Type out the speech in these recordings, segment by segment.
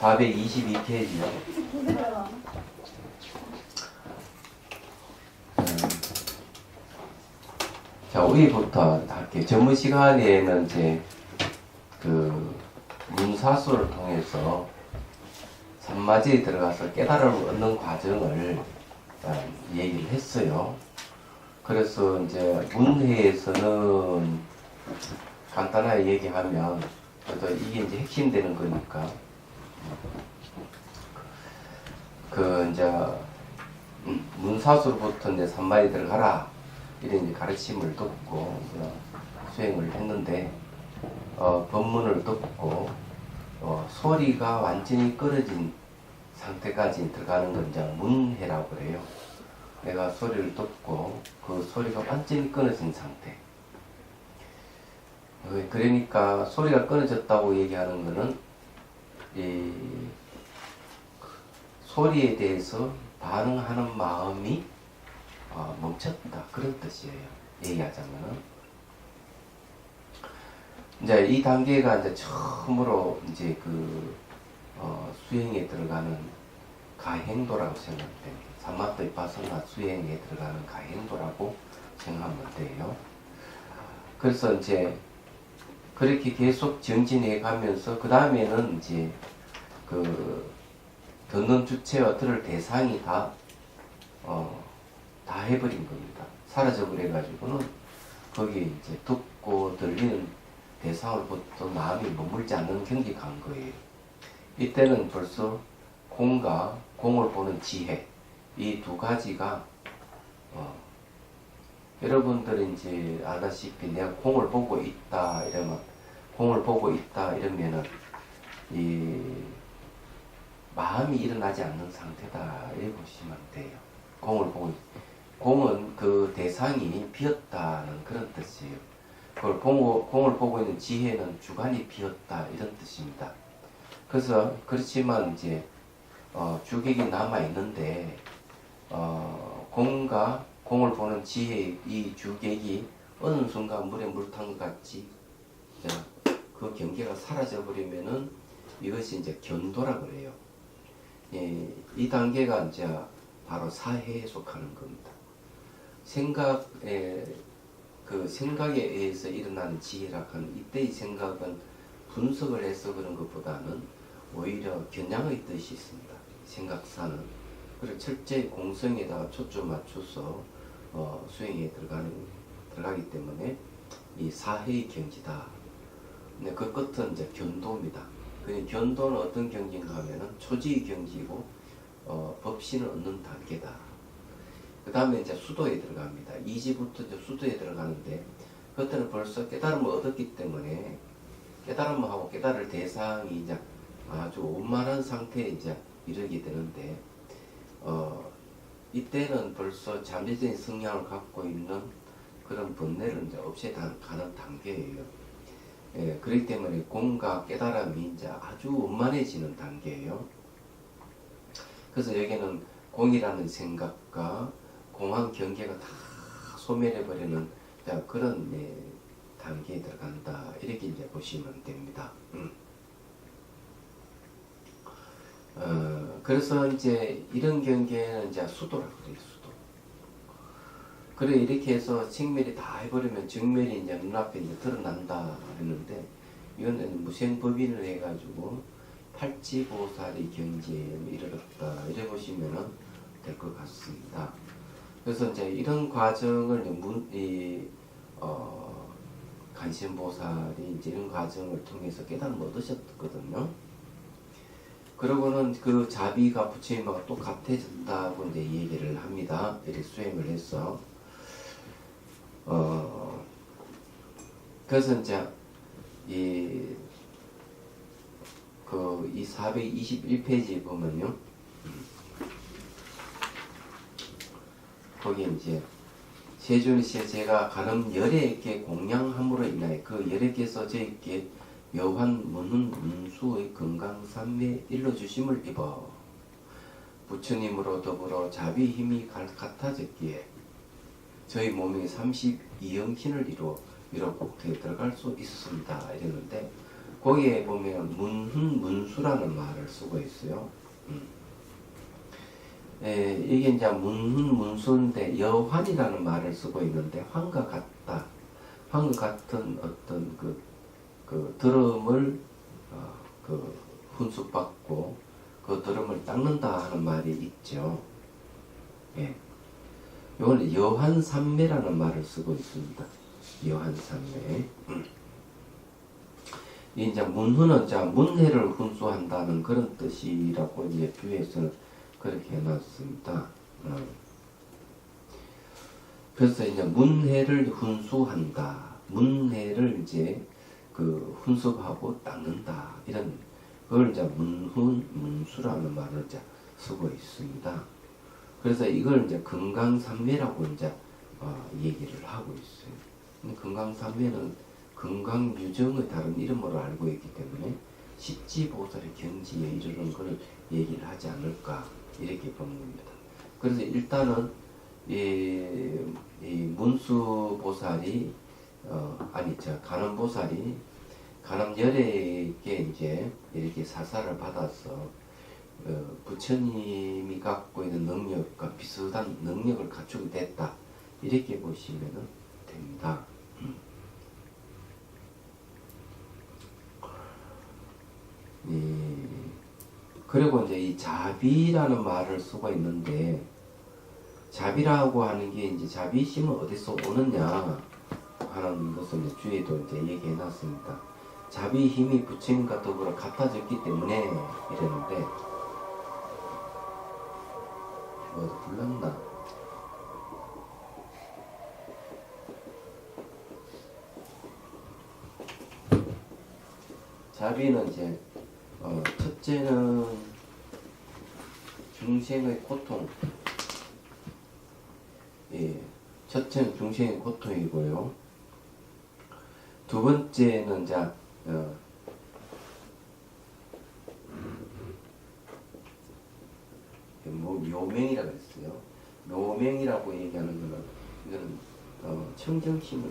422페이지요. 자, 위부터 할게요. 전문 시간에는 이제 그 문사수를 통해서 산마지에 들어가서 깨달음을 얻는 과정을 얘기를 했어요. 그래서 이제 문회에서는 간단하게 얘기하면 그래도 이게 이제 핵심되는 거니까 그 이제 문사수로부터 이제 산마에 들어가라 이런 이제 가르침을 듣고 이제 수행을 했는데 법문을 듣고 소리가 완전히 끊어진 상태까지 들어가는 건 이제 문회라고 그래요. 내가 소리를 듣고 그 소리가 완전히 끊어진 상태. 그러니까 소리가 끊어졌다고 얘기하는 거는 이 소리에 대해서 반응하는 마음이 멈췄다 그런 뜻이에요. 얘기하자면은 이제 이 단계가 이제 처음으로 이제 그 수행에 들어가는 가행도라고 생각하면 됩니다. 사마타 비파사나 수행에 들어가는 가행도라고 생각하면 돼요. 그래서 이제 그렇게 계속 정진해 가면서 그 다음에는 이제 그 듣는 주체와 들을 대상이 다 해버린 겁니다. 사라져 버려가지고는 거기에 이제 듣고 들리는 대상으로부터 마음이 머물지 않는 경지에 간 거예요. 이때는 벌써 공과 공을 보는 지혜 이 두 가지가 여러분들이 이제 아다시피 내가 공을 보고 있다 이러면 공을 보고 있다 이러면은 이 마음이 일어나지 않는 상태다 이렇게 보시면 돼요. 공은 그 대상이 비었다는 그런 뜻이에요. 그걸 공을 보고 있는 지혜는 주관이 비었다 이런 뜻입니다. 그래서 그렇지만 이제 주객이 남아 있는데 공과 공을 보는 지혜의 이 주객이 어느 순간 물에 물 탄 것 같이 그 경계가 사라져 버리면은 이것이 이제 견도라 그래요. 이 단계가 이제 바로 사해에 속하는 겁니다. 생각에 의해서 일어나는 지혜라 하는 이때의 생각은 분석을 해서 그런 것보다는 오히려 겨냥의 뜻이 있습니다. 생각사는. 그리고 철저히 공성에다가 초점 맞춰서 수행에 들어가기 때문에 이 사해의 경지다. 근데 그 끝은 이제 견도입니다. 그 견도는 어떤 경지인가 하면은 초지의 경지고 법신을 얻는 단계다. 그 다음에 이제 수도에 들어갑니다. 이지부터 이제 수도에 들어가는데 그때는 벌써 깨달음을 얻었기 때문에 깨달음하고 깨달을 대상이 이제 아주 원만한 상태에 이제 이르게 되는데 이때는 벌써 잠재적인 성향을 갖고 있는 그런 번뇌를 이제 없애가는 단계예요. 그렇기 때문에 공과 깨달음이 이제 아주 원만해지는 단계예요. 그래서 여기는 공이라는 생각과 공한 경계가 다 소멸해버리는 그런 단계에 들어간다. 이렇게 이제 보시면 됩니다. 그래서 이제 이런 경계는 이제 수도라고 그래요. 수도. 그래 이렇게 해서 생멸이 다 해버리면 정멸이 이제 눈앞에 이제 드러난다 했는데 이거는 무생법인을 해가지고 팔지보살의 경지에 이르렀다. 이래 보시면은 될 것 같습니다. 그래서 이제 이런 과정을 간신보살이 이제 이런 과정을 통해서 깨달음을 얻으셨거든요. 그러고는 그 자비가 부처님하고 똑같아졌다고 이제 얘기를 합니다. 이렇게 수행을 해서. 그래서 이제 이 421페이지 보면요. 거기 이제 세존이시여 제가 가늠 열애께 공양함으로 인하여 그 열애께서 저에게 묘한 문수의 건강삼매 일러주심을 입어 부처님으로 더불어 자비 힘이 같아졌기에 저희 몸에 32영신을 이루어 국토에 들어갈 수 있었습니다. 이랬는데 거기에 보면 문훈, 문수라는 말을 쓰고 있어요. 이게 이제 문훈, 문수인데 여환이라는 말을 쓰고 있는데 환과 같다. 환과 같은 어떤 그 드럼을 그 훈수받고 그 드럼을 닦는다 하는 말이 있죠. 예. 이거는 여환산매라는 말을 쓰고 있습니다. 여환산매. 이제 문훈은 자 문해를 훈수한다는 그런 뜻이라고 이제 비유해서는 그렇게 해놨습니다. 그래서 이제 문해를 훈수한다. 문해를 이제 그 훈수하고 닦는다. 이런 그걸 이제 문훈, 문수라는 말을 이제 쓰고 있습니다. 그래서 이걸 이제 금강산매라고 이제 얘기를 하고 있어요. 금강산매는 금강유정의 다른 이름으로 알고 있기 때문에 십지보살의 경지에 이르는 것을 얘기를 하지 않을까 이렇게 보는 겁니다. 그래서 일단은 이 문수보살이 간음보살이 간음열애에게 이제 이렇게 사사를 받아서 부처님이 갖고 있는 능력과 비슷한 능력을 갖추게 됐다 이렇게 보시면 됩니다. 그리고 이제 이 자비라는 말을 쓰고 있는데 자비라고 하는 게 이제 자비심은 어디서 오느냐 하는 것을 이제 주에도 이제 얘기해 놨습니다. 자비 힘이 부처님과 더불어 같아졌기 때문에 이랬는데 뭐 불렀나? 자비는 이제 첫째는 중생의 고통. 예, 첫째는 중생의 고통이고요. 두 번째는 자 뭐 묘명이라고 했어요. 묘명이라고 얘기하는 거는 이거는 청정심을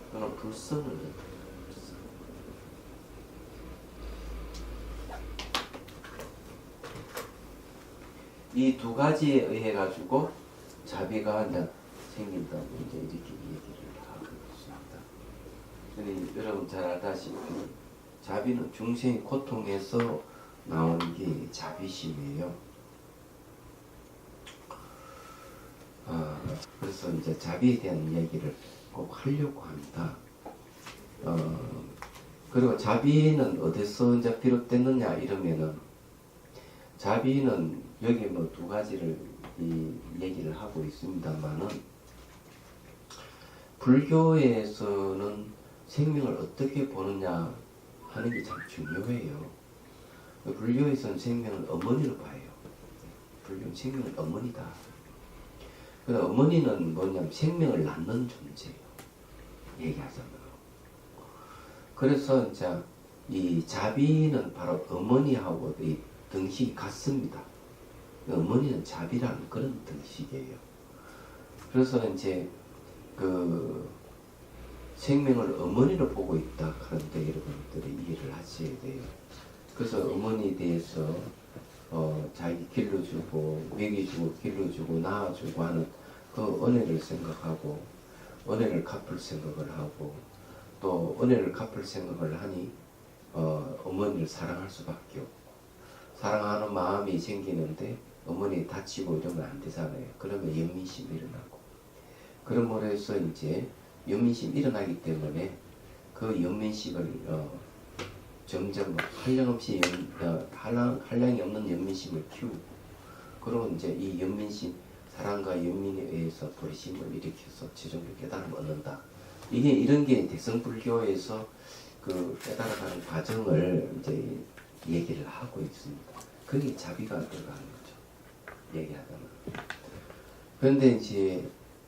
이거는 불선을 이 두 가지에 의해 가지고 자비가 이제 생긴다고 이제 이렇게 얘기를 하고 있습니다. 여러분 잘 알다시피 자비는 중생의 고통에서 나오는 게 자비심이에요. 그래서 이제 자비에 대한 이야기를 꼭 하려고 합니다. 그리고 자비는 어디서 이제 비롯됐느냐 이러면은 자비는 여기 뭐 두 가지를 얘기를 하고 있습니다만은 불교에서는 생명을 어떻게 보느냐 하는 게 참 중요해요. 불교에서는 생명을 어머니로 봐요. 불교는 생명은 어머니다. 그래서 어머니는 뭐냐면 생명을 낳는 존재예요. 얘기하자면. 그래서 이제 이 자비는 바로 어머니하고 이 등식이 같습니다. 어머니는 자비라는 그런 등식이에요. 그래서 이제 그 생명을 어머니로 보고 있다. 그런데 여러분들이 이해를 하셔야 돼요. 그래서 어머니에 대해서 자기 길러주고 먹여주고 길러주고 낳아주고 하는 그 은혜를 생각하고 은혜를 갚을 생각을 하고 또 은혜를 갚을 생각을 하니 어머니를 사랑할 수밖에 없고 사랑하는 마음이 생기는데 어머니 다치고 이러면 안 되잖아요. 그러면 연민심이 일어나고 그러므로 해서 이제 연민심이 일어나기 때문에 그 연민심을 점점 한량없이 한량이 없는 연민심을 키우고 그리고 이제 이 연민심 사랑과 연민에 의해서 도리심을 일으켜서 최종적 깨달음을 얻는다. 이게 이런 게 대성불교에서 그 깨달아가는 과정을 이제 얘기를 하고 있습니다. 그게 자비가 들어가는 거죠. 얘기하자면. 그런데 이제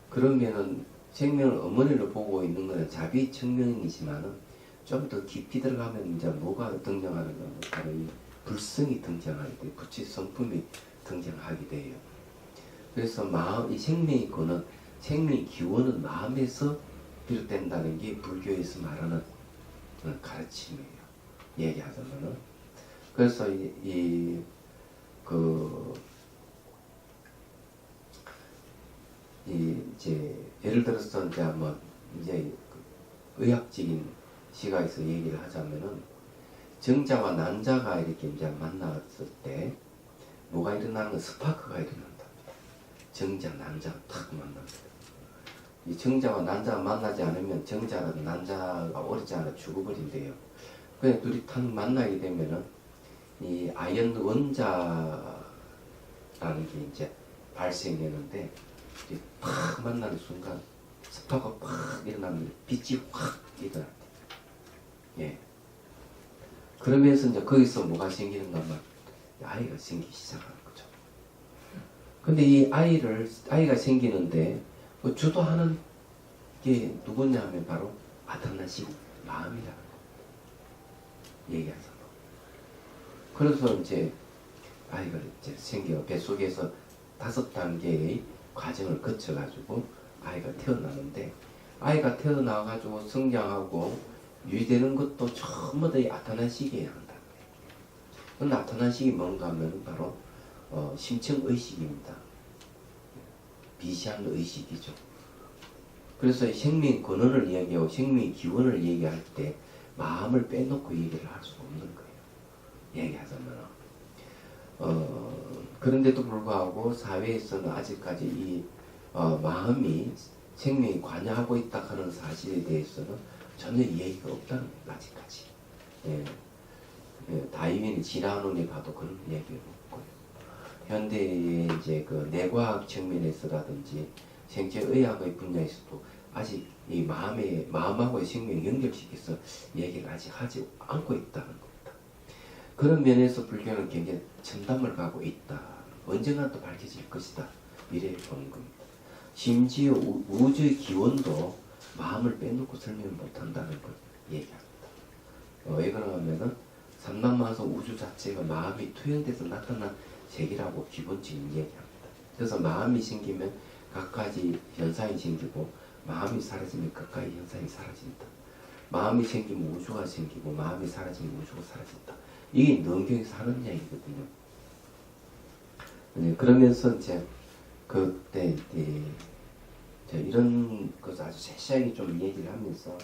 그러면은 생명을 어머니로 보고 있는 것은 자비 측면이지만은 좀 더 깊이 들어가면 이제 뭐가 등장하는 건 바로 이 불성이 등장하게 돼요. 부처 성품이 등장하게 돼요. 그래서 마음, 이 생명의 근원, 생명의 기원은 마음에서 비롯된다는 게 불교에서 말하는 가르침이에요. 얘기하자면은. 그래서 이제 예를 들어서 이제 뭐 이제 의학적인 시각에서 얘기를 하자면은 정자와 난자가 이렇게 이제 만났을 때 뭐가 일어나는 건 스파크가 일어난답니다. 정자, 난자가 탁 만납니다. 이 정자와 난자가 만나지 않으면 정자나 난자가 오래지 않아 죽어버린대요. 그냥 둘이 탁 만나게 되면은 이 아연 원자라는 게 이제 발생되는데 팍 만나는 순간 스파크가 팍 일어나면 빛이 확 일어난대. 예. 그러면서 이제 거기서 뭐가 생기는가 하면 아이가 생기기 시작하는 거죠. 근데 이 아이가 생기는데 뭐 주도하는 게 누구냐 하면 바로 아타나식 마음이라는 거 얘기하잖아. 그래서 이제 아이가 이제 생겨 뱃속에서 5단계의 과정을 거쳐가지고 아이가 태어나는데 아이가 태어나가지고 성장하고 유지되는 것도 전부 다 이 아타나식이어야 한다. 그 나타나식이 뭔가 하면 바로 심층의식입니다. 비시한 의식이죠. 그래서 생명 근원을 이야기하고 생명 기원을 얘기할 때 마음을 빼놓고 얘기를 할 수가 없는 거예요. 얘기하자면 그런데도 불구하고 사회에서는 아직까지 이 마음이 생명이 관여하고 있다 하는 사실에 대해서는 전혀 이해가 없다는 거예요. 아직까지. 예. 다이윈의 진화론에 가도 그런 얘기가 없고요. 현대의 이제 그 뇌과학 측면에서라든지 생체의학의 분야에서도 아직 이 마음하고의 생명을 연결시켜서 얘기를 아직 하지 않고 있다는 겁니다. 그런 면에서 불교는 굉장히 첨단을 가고 있다. 언젠가 또 밝혀질 것이다. 미래를 보는 겁니다. 심지어 우주의 기원도 마음을 빼놓고 설명을 못한다는 걸 얘기합니다. 왜 그러냐면은 삼란마하성 우주 자체가 마음이 투영돼서 나타난 세계라고 기본적인 얘기합니다. 그래서 마음이 생기면 각가지 현상이 생기고 마음이 사라지면 각가지 현상이 사라진다. 마음이 생기면 우주가 생기고 마음이 사라지면 우주가 사라진다. 이게 능경에서 하는 얘기거든요. 그러면서 이제 그때 이런 것을 아주 세세하게 좀 얘기를 하면서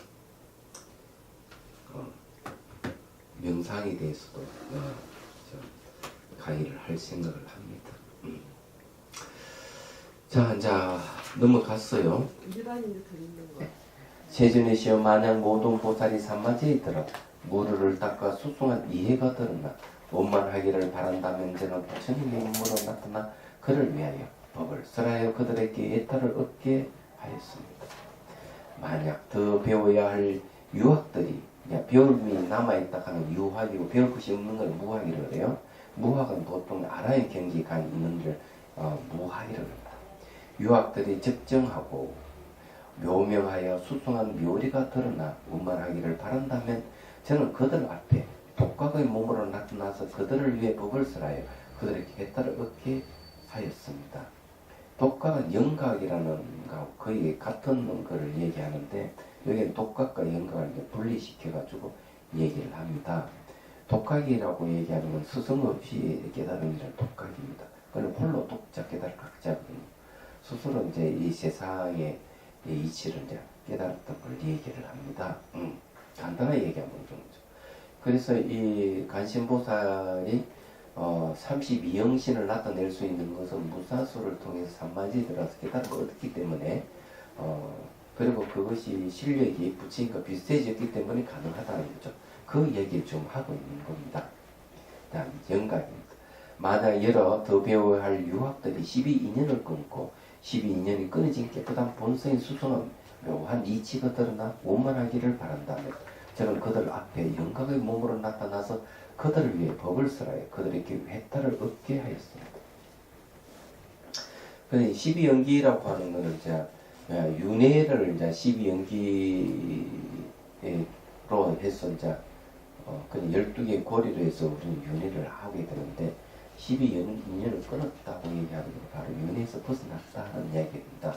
명상에 대해서도 강의를 할 생각을 합니다. 자, 이제 넘어갔어요. 일반인도 들리는 거. 세존이시여 만약 모든 보살이 삼마제에 들어 무르를 닦아 수송한 이해가 드러나 원만하기를 바란다면 저는 부처님의 인물로 나타나 그를 위하여 법을 설하여 그들에게 예탈을 얻게 하였습니다. 만약 더 배워야 할 유학들이 배움이 남아있다 하는 유학이고 배울 것이 없는 걸 무학이라고 해요. 무학은 보통 알아야 경지가 있는 줄 무학이라고 합니다. 유학들이 적정하고 묘명하여 수승한 묘리가 드러나 원만하기를 바란다면 저는 그들 앞에 독각의 몸으로 나타나서 그들을 위해 법을 설하여 그들에게 해탈을 얻게 하였습니다. 독각은 영각이라는 거하고 거의 같은 것을 얘기하는데 여기는 독각과 영각을 분리시켜가지고 얘기를 합니다. 독각이라고 얘기하는 건 스승 없이 깨달은 일은 독각입니다. 그건 홀로 독자 깨달을 각자거든요. 스스로 이제 이 세상의 이치를 이제 깨달았던 걸 얘기를 합니다. 간단하게 얘기하면 정도죠. 그래서 이 간신보살이 32영신을 나타낼 수 있는 것은 무사수를 통해서 삼마지에 들어서 깨달음을 얻었기 때문에 그리고 그것이 실력이 부처님과 비슷해졌기 때문에 가능하다는 거죠. 그 얘기를 좀 하고 있는 겁니다. 다음 영각입니다. 만약 여러 더 배워야 할 유학들이 12인연을 끊고 12인연이 끊어진 깨끗한 본성의 수성은 묘한 이치가 드러나 원만하기를 바란다면 저는 그들 앞에 영각의 몸으로 나타나서 그들을 위해 법을 설하여 그들에게 해탈을 얻게 하였습니다. 12연기라고 하는 것은 이제 윤회를 이제 12연기로 해서 이제 그 12개의 고리로 해서 우리는 윤회를 하게 되는데 12인연을 끊었다고 얘기하는 건 바로 윤회에서 벗어났다는 이야기입니다.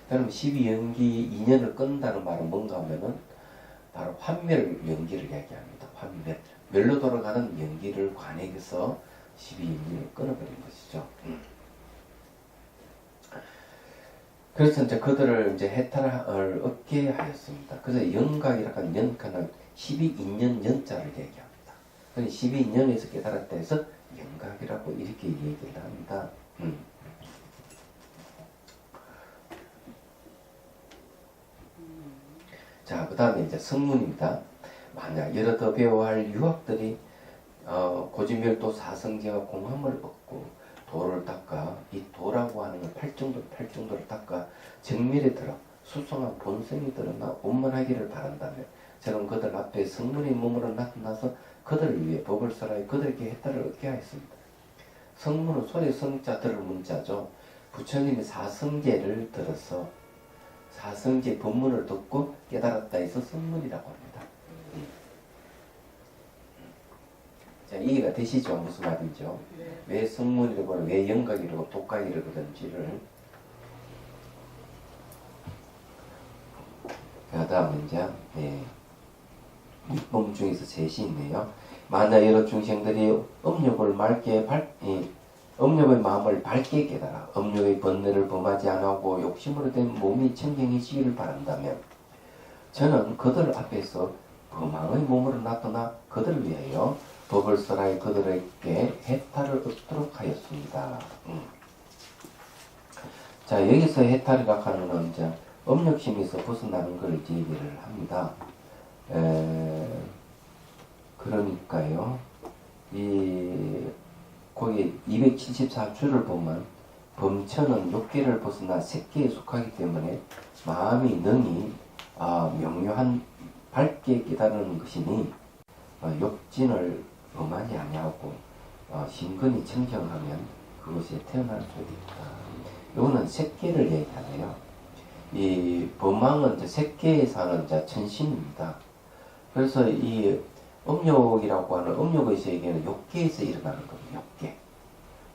그럼 12연기 인연을 끊는다는 말은 뭔가 하면은 바로 환멸 연기를 이야기합니다. 환멸. 멸로 돌아가는 연기를 관에게서 12인을 끊어버린 것이죠. 그래서 이제 그들을 이제 해탈을 얻게 하였습니다. 그래서 영각이라는 연가는 12인연 연자를 얘기합니다. 12인연에서 깨달았다 해서 영각이라고 이렇게 얘기를 합니다. 자, 그 다음에 이제 성문입니다. 만약 여러 더 배워야 할 유학들이 고지멸도 사성제와 공함을 얻고 도를 닦아 이 도라고 하는 건 팔정도를 닦아 정밀에 들어 수성한 본성이 드러나 온만하기를 바란다면 저는 그들 앞에 성문의 몸으로 나타나서 그들을 위해 법을 설하여 그들에게 해탈을 얻게 하였습니다. 성문은 소리 성자 들을 문자죠. 부처님이 사성제를 들어서 사성제 법문을 듣고 깨달았다 해서 성문이라고 합니다. 자, 이해가 되시죠? 무슨 말인지요? 네. 왜 성문이라고 왜 영각이라고 독각이라고 그런지를. 그 다음에 이제 입범 중에서 셋이 있네요. 만약 여러 중생들이 음욕의 마음을 밝게 깨달아 음욕의 번뇌를 범하지 않고 욕심으로 된 몸이 청정해지기를 바란다면 저는 그들 앞에서 범망의 몸으로 나타나 그들을 위하여 법을 설하여 그들에게 해탈을 얻도록 하였습니다. 자, 여기서 해탈이라고 하는 건 이제 음욕심에서 벗어나는 걸 얘기를 합니다. 그러니까요, 거기 274주를 보면 범천은 욕계를 벗어나 색계에 속하기 때문에 마음이 능히 명료한 밝게 깨달은 것이니 욕진을 범하지 아니하고 신근이 청정하면 그것이 태어날 수 있다. 이거는 색계를 얘기하네요. 이 범망은 이제 색계에 사는 이제 천신입니다. 그래서 이 음욕이라고 하는 음욕의 세계는 욕계에서 일어나는 겁니다.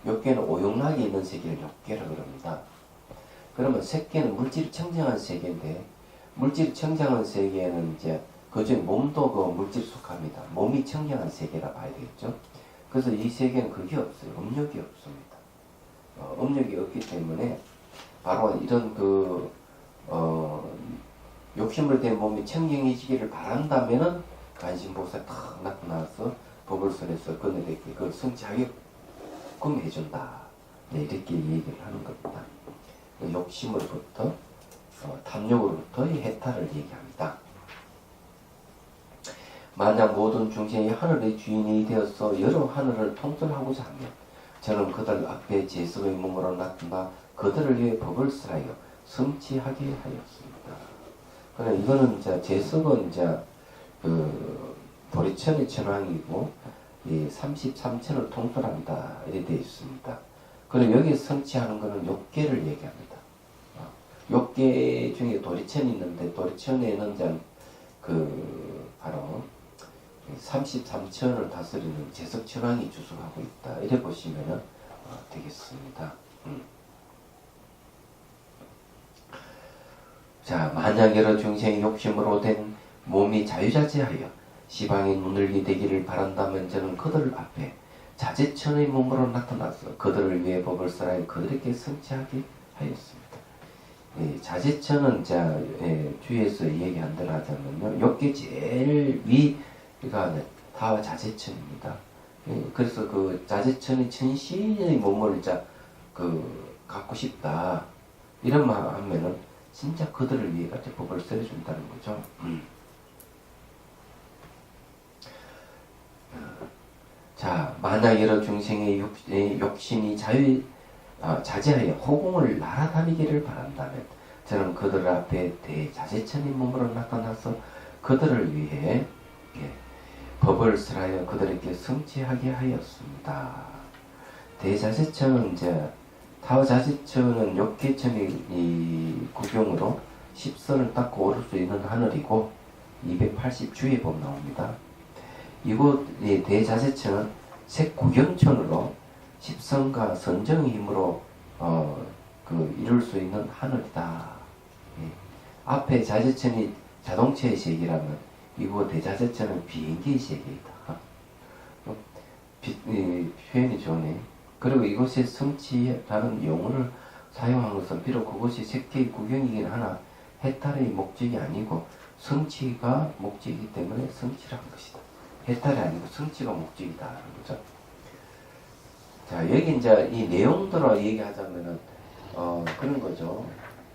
욕계는 오용락이 있는 세계를 욕계라고 그럽니다. 그러면 색계는 물질이 청정한 세계인데 물질이 청정한 세계에는 이제 그중에 몸도 그 물질에 속합니다. 몸이 청정한 세계라 봐야 되겠죠. 그래서 이 세계는 그게 없어요. 음욕이 없습니다. 음욕이 없기 때문에 바로 이런 욕심을 댄 몸이 청정해지기를 바란다면은 간신보살 탁 나타나서 법을 설해서 그들에게 그걸 성취하게끔 해준다. 네, 이렇게 얘기를 하는 겁니다. 욕심으로부터 탐욕으로부터 이 해탈을 얘기합니다. 만약 모든 중생이 하늘의 주인이 되어서 여러 하늘을 통솔하고자 하면 저는 그들 앞에 제석의 몸으로 나타나 그들을 위해 법을 설하여 성취하게 하였습니다. 그래 이거는 이제 제석은 이제 도리천의 천왕이고 이 33천을 통솔한다 이렇게 되어 있습니다. 그리고 여기 성취하는 것은 욕계를 얘기합니다. 욕계 중에 도리천이 있는데 도리천에는 이제 바로 33천을 다스리는 제석천왕이 주석하고 있다. 이래 보시면 되겠습니다. 자, 만약 여러 중생의 욕심으로 된 몸이 자유자재하여 시방의 눈을이 되기를 바란다면 저는 그들 앞에 자재천의 몸으로 나타나서 그들을 위해 법을 설하여 그들에게 성취하게 하였습니다. 자재천은 주위에서 얘기한 대로 하자면요, 욕계 제일 위가 다 자재천입니다. 그래서 그 자재천의 천신의 몸을 갖고 싶다 이런 말 하면은 진짜 그들을 위해 같이 법을 설해준다는 거죠. 자, 만약 여러 중생의 욕심이 자제하여 호공을 날아다니기를 바란다면 저는 그들 앞에 대자재천의 몸으로 나타나서 그들을 위해 법을 설하여 그들에게 성취하게 하였습니다. 대자재천은 타워자재천은 욕계천의 이 구경으로 10선을 닦고 오를 수 있는 하늘이고 280주에 보면 나옵니다. 이곳 대자재천은 색구경천으로 10선과 선정의 힘으로 이룰 수 있는 하늘이다. 앞에 자재천이 자동차의 세계라면 이거 대자재처럼 비행기의 세계이다. 표현이 좋네. 그리고 이곳에 성취라는 용어를 사용한 것은 비록 그것이 색계의 구경이긴 하나 해탈의 목적이 아니고 성취가 목적이기 때문에 성취라는 것이다. 해탈이 아니고 성취가 목적이다 하는 거죠. 자, 여기 이제 이 내용들을 얘기하자면은 그런 거죠.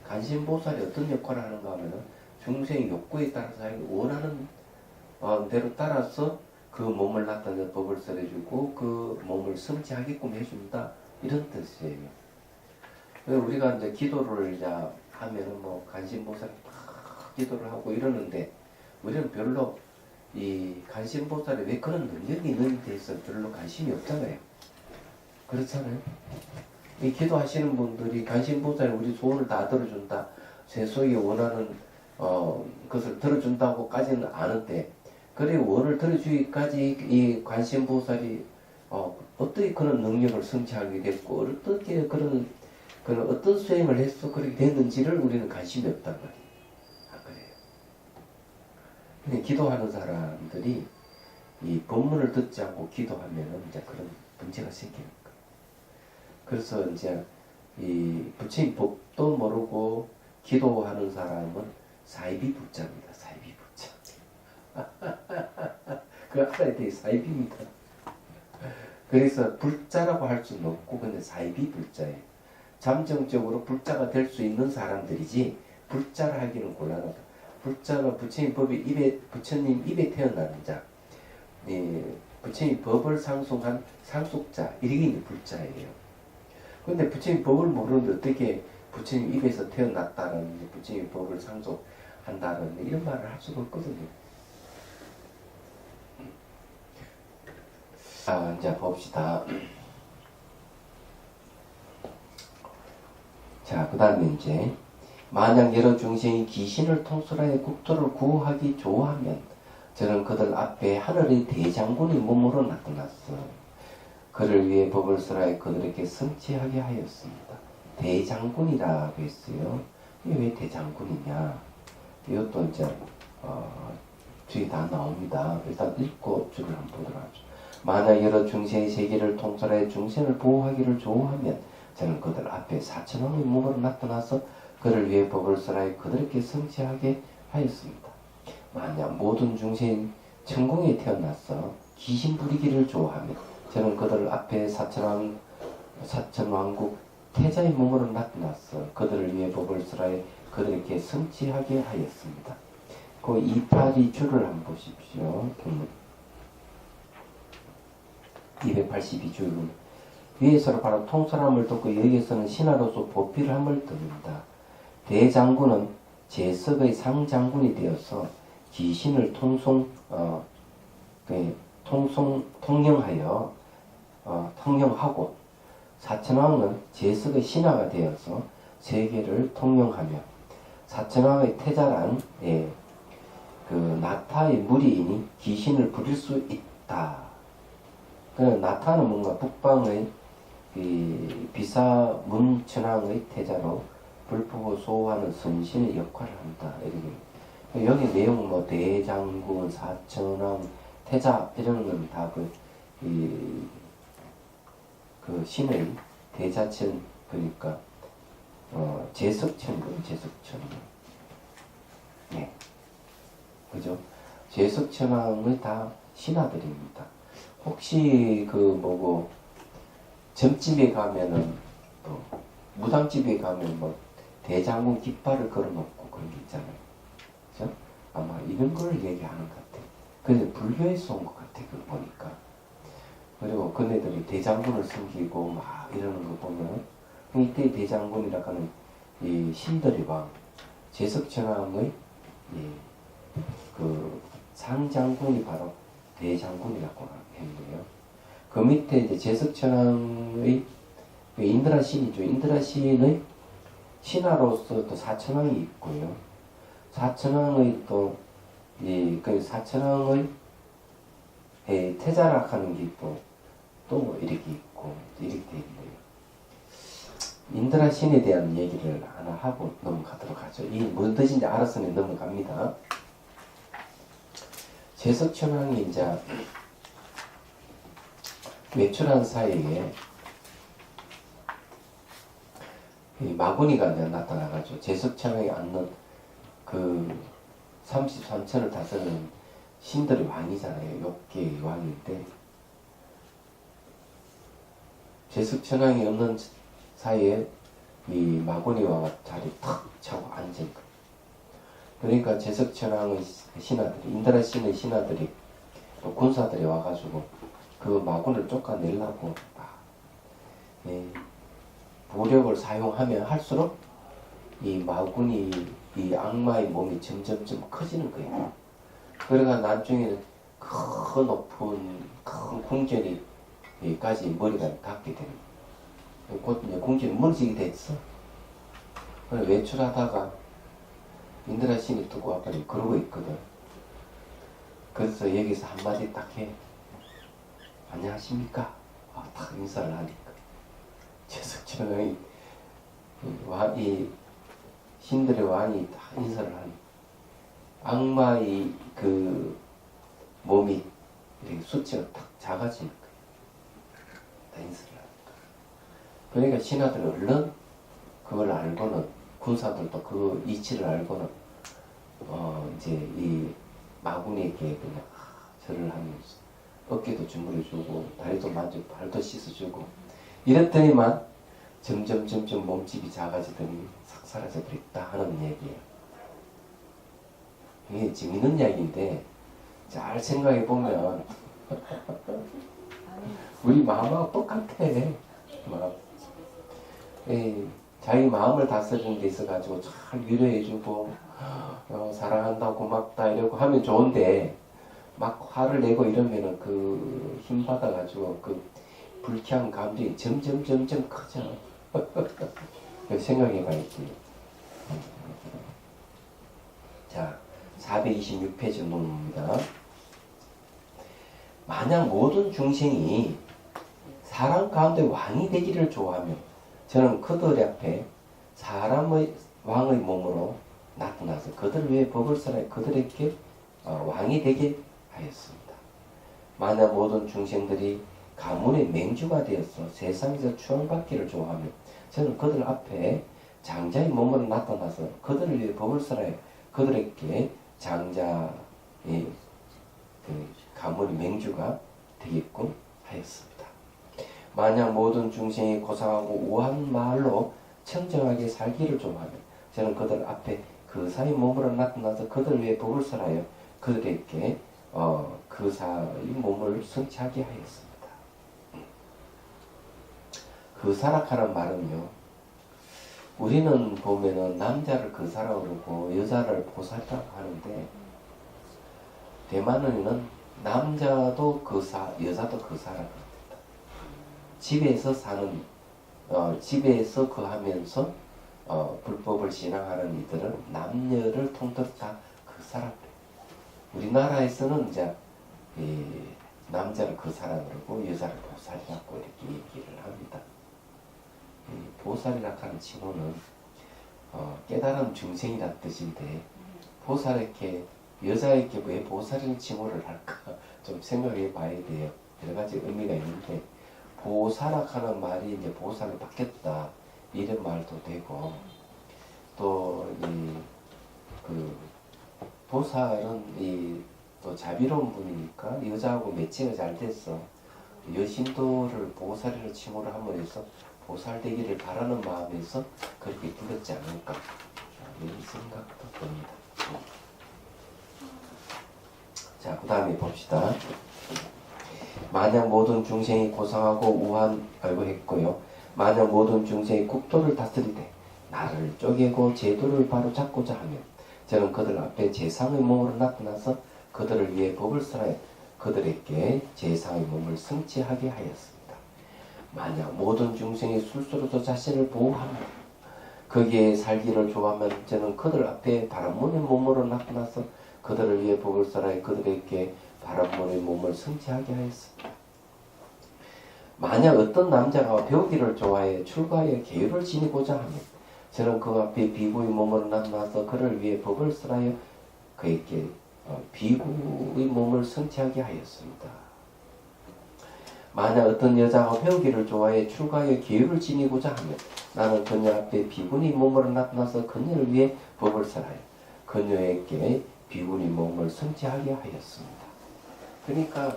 간신보살이 어떤 역할을 하는가 하면은 중생의 욕구에 따라서 원하는 대로 따라서 그 몸을 나타내 법을 설해주고 그 몸을 성취하게끔 해준다, 이런 뜻이에요. 우리가 이제 기도를 이제 하면은 뭐 간신보살이 막 기도를 하고 이러는데 우리는 별로 이 간신보살이 왜 그런 능력이 있는 데 대해서 별로 관심이 없잖아요. 그렇잖아요. 이 기도하시는 분들이 간신보살이 우리 소원을 다 들어준다, 세속이 원하는 것을 들어준다고까지는 아는데, 그래 원을 들어주기까지 이 관심보살이 어떻게 그런 능력을 성취하게 됐고 어떻게 그런 어떤 수행을 해서 그렇게 됐는지를 우리는 관심이 없단 말이에요. 안 그래요? 근데 기도하는 사람들이 이 법문을 듣지 않고 기도하면은 이제 그런 문제가 생기는 거예요. 그래서 이제 이 부처님 법도 모르고 기도하는 사람은 사이비부자입니다. 사이비부자. 그 알아야 돼. 사이비입니다. 그래서 불자라고 할 수는 없고 근데 사이비불자예요. 잠정적으로 불자가 될 수 있는 사람들이지 불자를 하기는 곤란하다. 불자는 부처님 법이 부처님 입에 태어나는 자, 부처님 법을 상속한 상속자, 이게 불자예요. 근데 부처님 법을 모르는데 어떻게 부처님 입에서 태어났다는, 부처님 법을 상속한다는 이런 말을 할 수가 없거든요. 자, 이제 봅시다. 자, 그 다음에 이제 만약 여러 중생이 귀신을 통솔하여 국토를 구하기 좋아하면 저는 그들 앞에 하늘의 대장군이 몸으로 나타났어. 그를 위해 법을 설하여 그들에게 성취하게 하였습니다. 대장군이라고 했어요. 이게 왜 대장군이냐? 이것도 이제 뒤에 다 나옵니다. 일단 읽고 줄을 한번 보도록 하죠. 만약 여러 중생의 세계를 통솔하여 중생을 보호하기를 좋아하면 저는 그들 앞에 사천왕의 몸으로 나타나서 그를 위해 법을 설하여 그들에게 성취하게 하였습니다. 만약 모든 중생이 천궁에 태어나서 귀신 부리기를 좋아하면 저는 그들 앞에 사천왕국 태자의 몸으로 나타나서 그들을 위해 법을 설하여 그들에게 성취하게 하였습니다. 그 이파리 줄을 한번 보십시오. 282줄 위에서는 바로 통솔함을 듣고 여기에서는 신하로서 보필을 함을 듣는다. 대장군은 제석의 상장군이 되어서 귀신을 통령하고 사천왕은 제석의 신하가 되어서 세계를 통령하며 사천왕의 태자란 그 나타의 무리이니 귀신을 부릴 수 있다. 나타는 뭔가 북방의 비사문천왕의 태자로 불법을 소호하는 선신의 역할을 한다. 이렇게. 여기 내용 뭐 대장군, 사천왕, 태자 이런 건 다 그 신의 대자천, 그러니까 제석천군, 제석천. 네, 그죠? 제석천왕의 다 신하들입니다. 혹시 점집에 가면은 또 무당집에 가면 뭐 대장군 깃발을 걸어놓고 그런 게 있잖아요. 그죠? 아마 이런 걸 얘기하는 것 같아요. 그래서 불교에서 온 것 같아요. 그걸 보니까. 그리고 그네들이 대장군을 섬기고 막 이러는 거 보면 이때 대장군이라고 하는 이 신들의 왕 제석천왕의 그 상장군이 바로 대장군이라고 했는데요. 그 밑에 이제 제석천왕의 인드라 신이죠. 인드라 신의 신하로서 또 사천왕이 있고요. 사천왕의 그 사천왕의 태자라 하는 게 또 이렇게 있고 이렇게 되어 있네요. 인드라 신에 대한 얘기를 하나 하고 넘어가도록 하죠. 이 뭔 뜻인지 알았으면 넘어갑니다. 제석천왕이 이제 외출한 사이에 이 마구니가 이제 나타나가지고 제석천왕이 앉는 그 33천을 다스리는 신들의 왕이잖아요. 욕계의 왕인데 제석천왕이 없는 사이에 이 마구니와 자리 탁 차고 앉은 거예요. 그러니까 제석천왕의 신하들이, 인드라 신의 신하들이 또 군사들이 와가지고 그 마군을 쫓아내려고武力을 사용하면 할수록 이 마군이, 이 악마의 몸이 점점점 커지는 거예요. 그러니까 나중에는 큰 높은 큰 궁전이까지 머리가 닿게 되는 거예요. 곧 이제 궁전이 무너지게 됐어. 그래서 외출하다가 인드라 신이 듣고 왔더니 그러고 있거든. 그래서 여기서 한마디 딱 해. 안녕하십니까? 딱 인사를 하니까 제석천왕이 이 신들의 왕이 딱 인사를 하니 악마의 그 몸이 이렇게 수치가 딱 작아지는 거예요. 다 인사를 하니까. 그러니까 신하들은 얼른 그걸 알고는, 군사들도 그 이치를 알고는 이제 이 마군에게 그냥 절을 하면서 어깨도 주무르주고 다리도 만지고 발도 씻어주고 이랬더니만 점점 몸집이 작아지더니 싹 사라져 버렸다 하는 얘기예요. 이게 재밌는 이야기인데 잘 생각해 보면 우리 마음하고 똑같아. 자기 마음을 다스리는 데 있어가지고 잘 위로해주고 사랑한다 고맙다 이러고 하면 좋은데 막 화를 내고 이러면은 그 힘 받아가지고 그 불쾌한 감정이 점점 커져. 생각해 봐야지. 자, 426페이지 논문입니다. 만약 모든 중생이 사람 가운데 왕이 되기를 좋아하며 저는 그들 앞에 사람의 왕의 몸으로 나타나서 그들 위해 법을 설하여 그들에게 왕이 되게 하였습니다. 만약 모든 중생들이 가문의 맹주가 되어서 세상에서 추앙받기를 좋아하며 저는 그들 앞에 장자의 몸으로 나타나서 그들을 위해 법을 설하여 그들에게 장자의 그 가문의 맹주가 되게끔 하였습니다. 만약 모든 중생이 고상하고 우아한 말로 청정하게 살기를 좋아하며 저는 그들 앞에 그 사의 몸으로 나타나서 그들 위해 법을 설하여 그들에게 그 사의 몸을 성취하게 하였습니다. 그 사라카는 말은요, 우리는 보면은 남자를 그 사라 그러고 여자를 보살이라고 하는데 대만은 남자도 그 사, 여자도 그 사라고 합니다. 집에서 사는 집에서 그 하면서 불법을 신앙하는 이들은 남녀를 통틀어 다 그 사람. 우리나라에서는 이제 남자를 그 사람 그러고 여자를 보살이라고 이렇게 얘기를 합니다. 보살이라고 하는 칭호는 깨달은 중생이라는 뜻인데 보살에게 여자에게 왜 보살이라는 칭호를 할까 좀 생각해 봐야 돼요. 여러 가지 의미가 있는데 보살이라고 하는 말이 이제 보살로 바뀌었다 이런 말도 되고 또 그 보살은 또 자비로운 분이니까 여자하고 매치가 잘 됐어. 여신도를 보살이라는 칭호를 함으로써 보살되기를 바라는 마음에서 그렇게 불렀지 않을까 이런 생각도 듭니다. 자, 그 다음에 봅시다. 만약 모든 중생이 고상하고 우한 알고 했고요. 만약 모든 중생이 국도를 다스리되 나를 쪼개고 제도를 바로잡고자 하면 저는 그들 앞에 제상의 몸으로 나타나서 그들을 위해 법을 설하여 그들에게 제상의 몸을 성취하게 하였습니다. 만약 모든 중생이 술수로도 자신을 보호하며 거기에 살기를 좋아하면 저는 그들 앞에 바람문의 몸으로 나타나서 그들을 위해 복을 설하여 그들에게 바람문의 몸을 성취하게 하였습니다. 만약 어떤 남자가 배우기를 좋아해 출가하여 계율을 지니고자 하면 저는 그 앞에 비구의 몸으로 나타나서 그를 위해 법을 설하여 그에게 비구의 몸을 성취하게 하였습니다. 만약 어떤 여자가 회오기를 좋아해 출가의 계율을 지니고자 하면 나는 그녀 앞에 비구니 몸으로 나타나서 그녀를 위해 법을 설하여 그녀에게 비구니 몸을 성취하게 하였습니다. 그러니까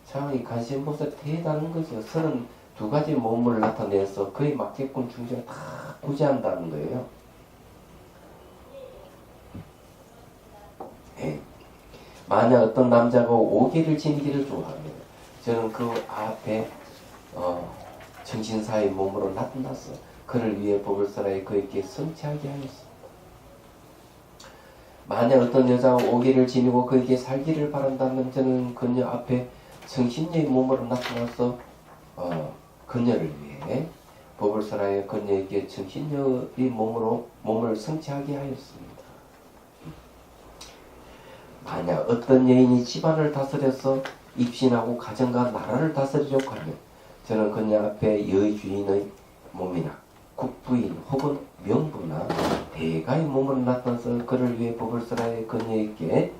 참 이 관세음보살 대단한 거죠. 32가지 몸을 나타내서 그에 맞게끔 중생을 다 구제한다는 거예요. 네. 만약 어떤 남자가 오기를 지니기를 좋아하면 저는 그 앞에 정신사의 몸으로 나타나서 그를 위해 법을 설하여 그에게 성취하게 하였습니다. 만약 어떤 여자가 오기를 지니고 그에게 살기를 바란다면 저는 그녀 앞에 정신녀의 몸으로 나타나서 그녀를 위해 법을 설하여 그녀에게 정신녀의 몸을 성취하게 하였습니다. 만약 어떤 여인이 집안을 다스려서 입신하고 가정과 나라를 다스리려고 하면 저는 그녀 앞에 여주인의 몸이나 국부인 혹은 명부나 대가의 몸으로 나타나서 그를 위해 법을 설하여 그녀에게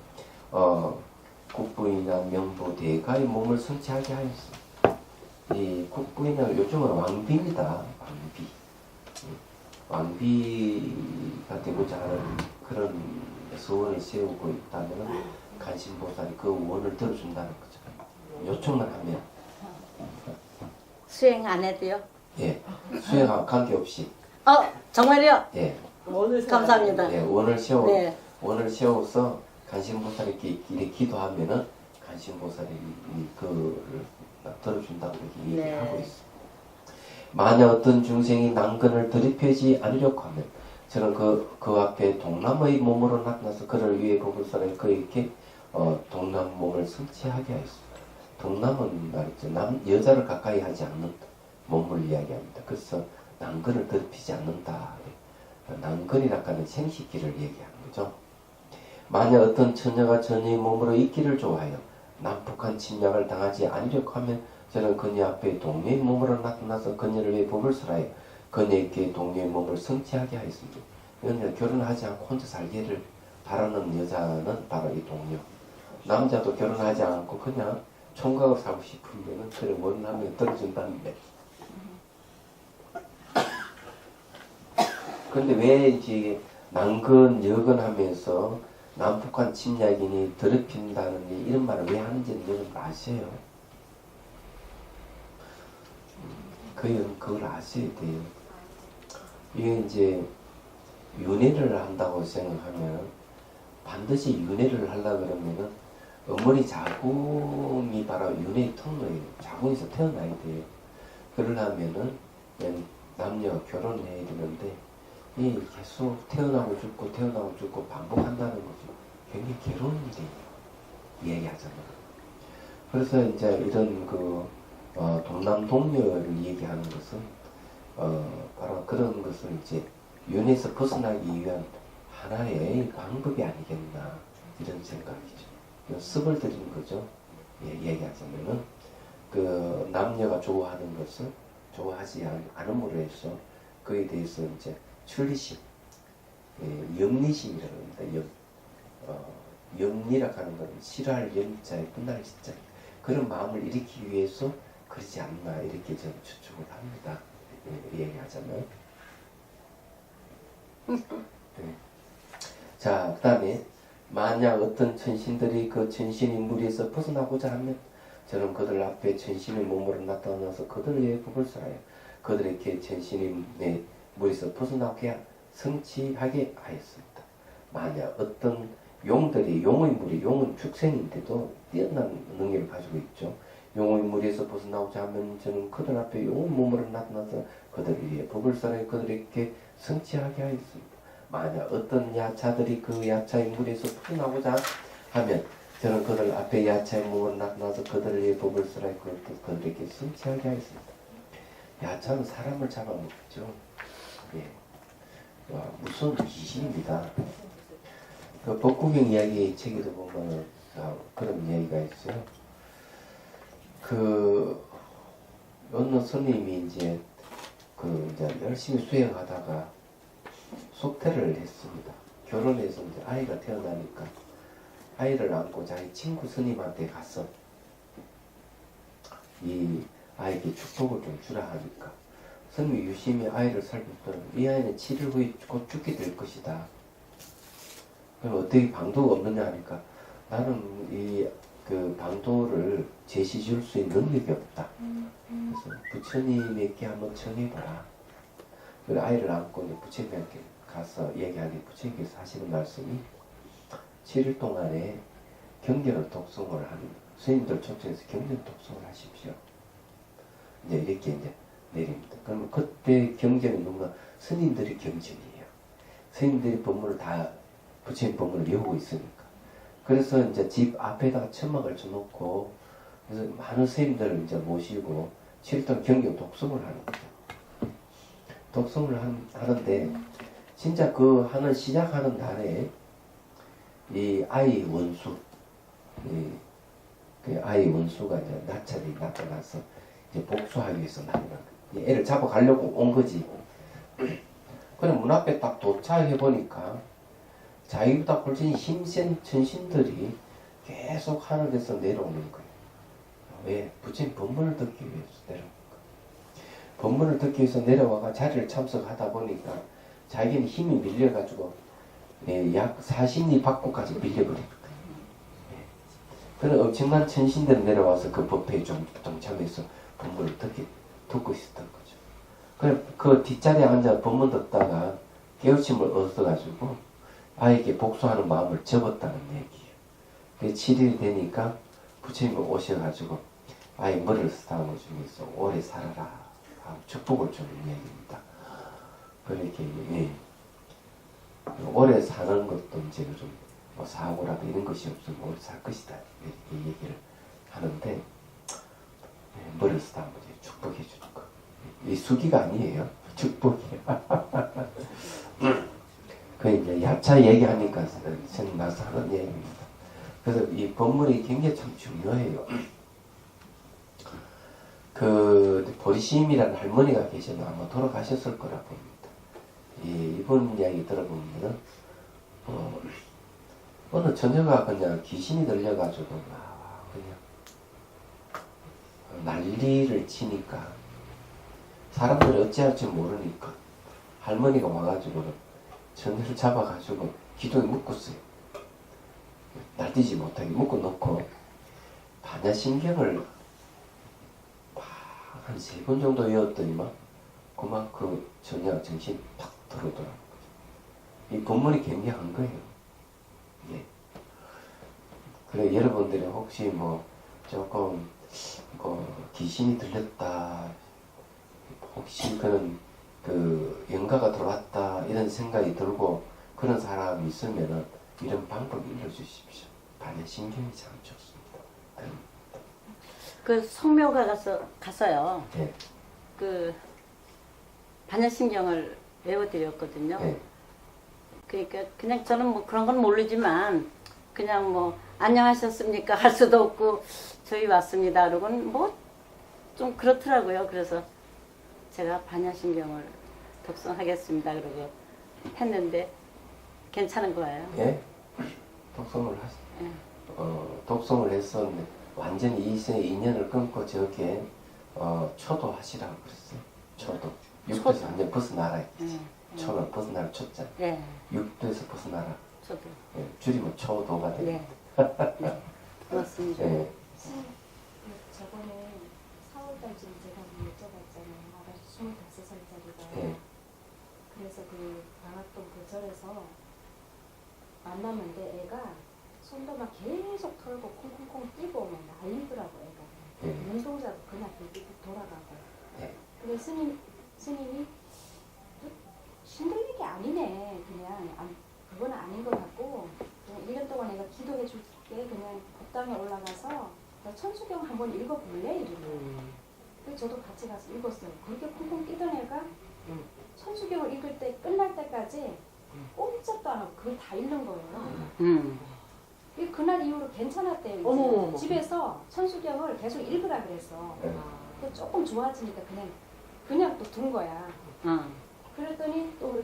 국부인이나 명부, 대가의 몸을 성취하게 하였습니다. 이 국부인은 요즘은 왕비입니다. 왕비. 왕비가 되고자 하는 그런 소원을 세우고 있다면 관심보살이 그 원을 들어준다는 거죠. 요청만 하면. 수행 안 해도요? 예, 수행하고 관계없이. 정말요? 예. 감사합니다. 예, 원을 세워서 관심보살에게 이렇게 기도하면은 관심보살이 그를 들어준다고 이렇게 얘기하고 있습니다. 만약 어떤 중생이 난근을 들이펴지 않으려고 하면 저는 그 앞에 동남의 몸으로 나타나서 그를 위해 법을 설하여 그에게 동남 몸을 성취하게 하였습니다. 동남은 말이죠. 여자를 가까이 하지 않는 몸을 이야기합니다. 그래서 난근을 더럽히지 않는다. 난근이라고 하는 생식기를 얘기하는 거죠. 만약 어떤 처녀가 전의 몸으로 있기를 좋아하여 난폭한 침략을 당하지 않으려고 하면 저는 그녀 앞에 동료의 몸으로 나타나서 그녀를 위해 법을 설하여 그녀에게 동료의 몸을 성취하게 하였습니다. 왜냐하면 결혼하지 않고 혼자 살기를 바라는 여자는 바로 이 동료. 남자도 결혼하지 않고 그냥 총각으로 살고 싶으면 그를 원하면 들어준다는데. 그런데 왜 이제 난근, 여근 하면서 난폭한 침략이니 더럽힌다는 이런 말을 왜 하는지는 여러분 아세요? 그걸 아셔야 돼요. 이게 이제 윤회를 한다고 생각하면 반드시 윤회를 하려고 그러면은 어머니 자궁이 바로 윤회의 통로예요. 자궁에서 태어나야 돼요. 그러려면은 남녀가 결혼해야 되는데 이 계속 태어나고 죽고 반복한다는 거죠. 굉장히 괴로운 일이에요. 얘기하자면. 그래서 이제 이런 동남 동녀를 얘기하는 것은 바로 그런 것을 이제 윤회에서 벗어나기 위한 하나의 방법이 아니겠나 이런 생각이죠. 습을 들이는 거죠. 얘기하자면은 그 남녀가 좋아하는 것을 좋아하지 않음으로 해서 그에 대해서 이제 출리심, 염리심이라고 합니다. 염리라고 하는 것은 싫어할 염자에 분할 진짜 그런 마음을 일으키기 위해서 그러지 않나 이렇게 저는 추측을 합니다. 얘기하자면. 자, 그 다음에 만약 어떤 천신들이 그 천신의 무리에서 벗어나고자 하면 저는 그들 앞에 천신의 몸으로 나타나서 그들을 위해 법을 설하여 그들에게 천신의 무리에서 벗어나게 성취하게 하였습니다. 만약 어떤 용들이 용의 무리, 용은 축생인데도 뛰어난 능력을 가지고 있죠. 용의 무리에서 벗어나고자 하면 저는 그들 앞에 용의 몸으로 나타나서 그들을 위해 법을 설하여 그들에게 성취하게 하였습니다. 만약 어떤 야차들이 그 야차의 무리에서 풀어나오고자 하면 저는 그들 앞에 야차의 몸으로 나타나서 그들을 위해 법을 설하여 그들에게 성취하게 하였습니다. 야차는 사람을 잡아먹죠. 예. 무서운 귀신입니다. 그 법구경 이야기 책에도 보면 그런 이야기가 있어요. 어느 스님이 이제 열심히 수행하다가 속퇴를 했습니다. 결혼해서 이제 아이가 태어나니까 아이를 안고 자기 친구 스님한테 가서 이 아이에게 축복을 좀 주라 하니까 스님이 유심히 아이를 살펴보더라고. 이 아이는 7일 후에 곧 죽게 될 것이다. 그럼 어떻게 방도가 없느냐 하니까 나는 이 그 방도를 제시 줄 수 있는 능력이 없다. 그래서 부처님에게 한번 청해보라. 그리고 아이를 안고 이제 부처님께 가서 얘기하니 부처님께서 하시는 말씀이 7일 동안에 경전을 독송을 하는 스님들 초청해서 경전 독송을 하십시오. 이제 이렇게 이제 내립니다. 그러면 그때 경전이 누구나 스님들이 경전이에요. 스님들이 법문을 다 부처님 법문을 외우고 있으니까. 그래서 이제 집 앞에다가 천막을 쳐놓고 그래서 많은 스님들을 이제 모시고 7일 동안 경전 독송을 하는 거죠. 독송을 하는데 진짜 그 하는 시작하는 날에 이 아이 원수 그 아이 원수가 이제 나찰이 나타나서 이제 복수하기 위해서 나오는 거예요. 애를 잡아가려고 온 거지. 그럼 문 앞에 딱 도착해 보니까 자기보다 훨씬 힘센 천신들이 계속 하늘에서 내려오는 거예요. 왜? 부처님 법문을 듣기 위해서 내려오는 거예요. 법문을 듣기 위해서 내려와가 자리를 참석하다 보니까 자기는 힘이 밀려가지고 약 40리 밖까지 밀려버리는 거예요. 그런 엄청난 천신들이 내려와서 그 법회에 좀 동참해서 법문을 듣고 있었던 거죠. 그 뒷자리에 앉아 법문 듣다가 깨우침을 얻어가지고 아이에게 복수하는 마음을 접었다는 얘기예요. 그 7일이 되니까 부처님이 오셔가지고 아이 머리를 쓰다듬어 주면서 오래 살아라 하고 축복을 주는 얘기입니다. 그렇게 오래 사는 것도 이제 좀 뭐 사고라도 이런 것이 없으면 오래 살 것이다 이렇게 얘기를 하는데 머리를 쓰다듬어 축복해 주는 거. 이 수기가 아니에요. 축복이에요. 그 이제 야차 얘기하니까 생각나서 하는 얘기입니다. 그래서 이 법문이 굉장히 참 중요해요. 그 보리심이라는 할머니가 계시면 아마 돌아가셨을 거라 봅니다. 이분 이야기 들어보면은 어느 처녀가 그냥 귀신이 들려가지고 그냥 난리를 치니까 사람들이 어찌할지 모르니까 할머니가 와가지고 처녀를 잡아가지고 기둥에 묶었어요. 날뛰지 못하게 묶어놓고 반야신경을 한 3번 정도 외웠더니만 그만 그 처녀가 정신이 팍 들어오더라고요. 이 법문이 굉장한 거예요. 예. 그래 여러분들이 혹시 뭐 조금 귀신이 들렸다, 혹시 그런 그 영가가 들어왔다 이런 생각이 들고 그런 사람이 있으면은 이런 방법 일러주십시오. 반야신경이 참 좋습니다. 그 성묘가 갔어요. 네. 그 반야신경을 외워드렸거든요. 네. 그러니까 그냥 저는 뭐 그런 건 모르지만 그냥 뭐 안녕하셨습니까 할 수도 없고 저희 왔습니다 그러고는 뭐 좀 그렇더라고요. 그래서 제가 반야신경을 독송하겠습니다 그러고 했는데 괜찮은 거예요. 예? 독송을 독송을 했었는데 완전히 이생의 인연을 끊고 저게 초도하시라고 그랬어요. 초도. 육도에서 완전 벗어나라 했지. 초는 벗어나라 초자. 네. 육도에서 벗어나라. 저도. 예, 줄이면 초도가 됩니다. 네. 고맙습니다. 예. 저번에 4월달쯤 제가 여쭤봤잖아요. 아가씨 25살짜리가. 예. 그래서 그 방학동 그 절에서 만났는데 애가 손도 막 계속 털고 콩콩콩 뛰고 막 난리더라고 애가. 예. 눈동자도 그냥 빙빙 돌아가고. 예. 근데 스님이 신들리기 아니네. 그냥 그건 아닌 것 같고 그냥 1년 동안 내가 기도해 줄게. 그냥 법당에 올라가서 너 천수경 한번 읽어볼래? 이러고. 그래서 저도 같이 가서 읽었어요. 그렇게 콩콩 뛰던 애가 천수경을 읽을 때 끝날 때까지 꼼짝도 안 하고 그걸 다 읽는 거예요. 그날 이후로 괜찮았대요. 이제. 어머머머. 집에서 천수경을 계속 읽으라 그랬어. 근데 조금 좋아지니까 그냥 또 둔 거야. 그랬더니 또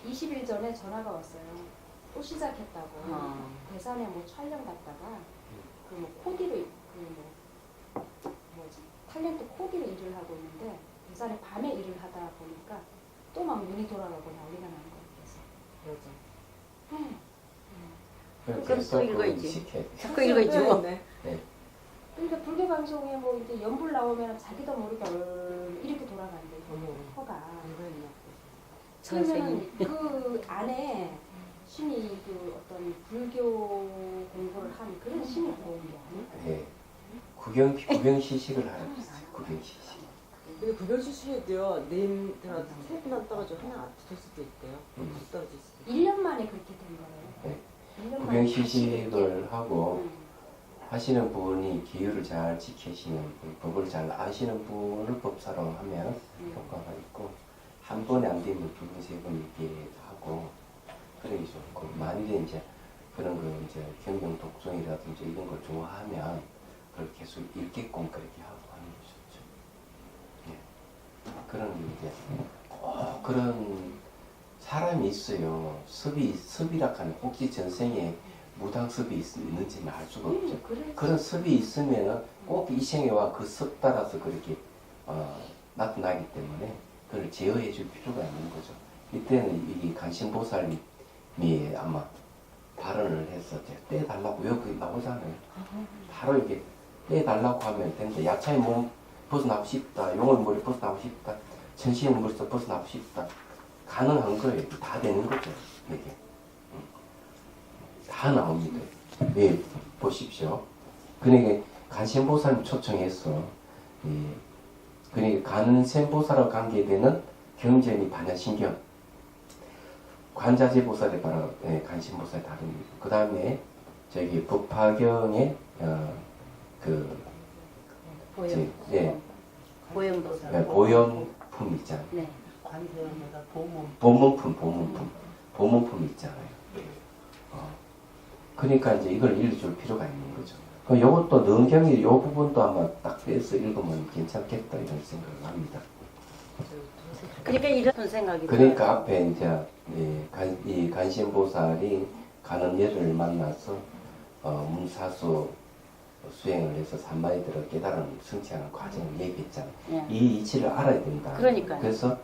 20일 전에 전화가 왔어요. 또 시작했다고. 대산에 뭐 촬영 갔다가 그 뭐 코디를 그 뭐지 탤런트 코디로 일을 하고 있는데 대산에 밤에 일을 하다 보니까 또 막 눈이 돌아가고 난리가 나는 거예요. 그래서 그건 또 읽어야지. 시켜야 돼. 자꾸 읽어야지 뭐. 네. 네. 그러니까 불교 방송에 뭐 이제 연불 나오면 자기도 모르게 이렇게 돌아간대. 어머. 허가. 선생님. 그러면 그 안에 신이 그 어떤 불교 공부를 한 그런 신이 들어온 게 아니야? 네. 구경 시식을 하라고 했어요. 구경 시식. 근데 구별수 씨도요, 님들한테 세 분한 떨어져 하나 안 붙을 수도 있대요. 못 떨어질 수도 있어요. 1년 만에 그렇게 된 거예요. 네. 1년 구경 만에 시식을 하고 응. 하시는 분이 기율을 잘 지키시는 분, 법을 잘 아시는 분을 법사로 하면 효과가 있고 한 번에 안 되면 두 번, 세 번 얘기도 하고 그러기 좋고 만일에 이제 그런 거 이제 경경 독송이라든지 이런 걸 좋아하면 그걸 계속 읽게끔 그렇게 하고 하는 게 좋죠. 예. 그런 이제 그런 사람이 있어요. 습이라 하는 혹시 전생에 무당습이 있는지는 알 수가 없죠. 그런 습이 있으면 꼭 이 생에 와 그 습 따라서 그렇게 나타나기 때문에 그걸 제어해 줄 필요가 있는 거죠. 이때는 이 간신보살님이 아마 발언을 해서 떼달라고 여기 나오잖아요. 바로 이게 떼달라고 하면 된다. 야차의 몸 벗어나고 싶다. 용의 머리 벗어나고 싶다. 천신의 머리에서 벗어나고 싶다. 가능한 거예요. 다 되는 거죠. 이게. 다 나옵니다. 예, 보십시오. 그러니까 간신보살님 초청해서 그러니까 간신보살과 관계되는 경전이 반야신경, 관자재보살의 바로 간신보살 다릅니다. 그 다음에 저기 법화경에 보영. 예, 보영도사. 보영품 있잖아요. 네. 관세음에다 보몸. 보문품 있잖아요. 그러니까 이제 이걸 읽어줄 필요가 있는 거죠. 그럼 요것도 능경이 요 부분도 아마 딱 빼서 읽으면 괜찮겠다 이런 생각을 합니다. 그러니까 이런 생각이 그러니까 들어요. 앞에 이제 이 간신보살이 가는 여를 만나서 문사수 수행을 해서 산마이들을 깨달은 성취하는 과정을 얘기했잖아요. 예. 이 이치를 알아야 된다. 그러니까요. 그래서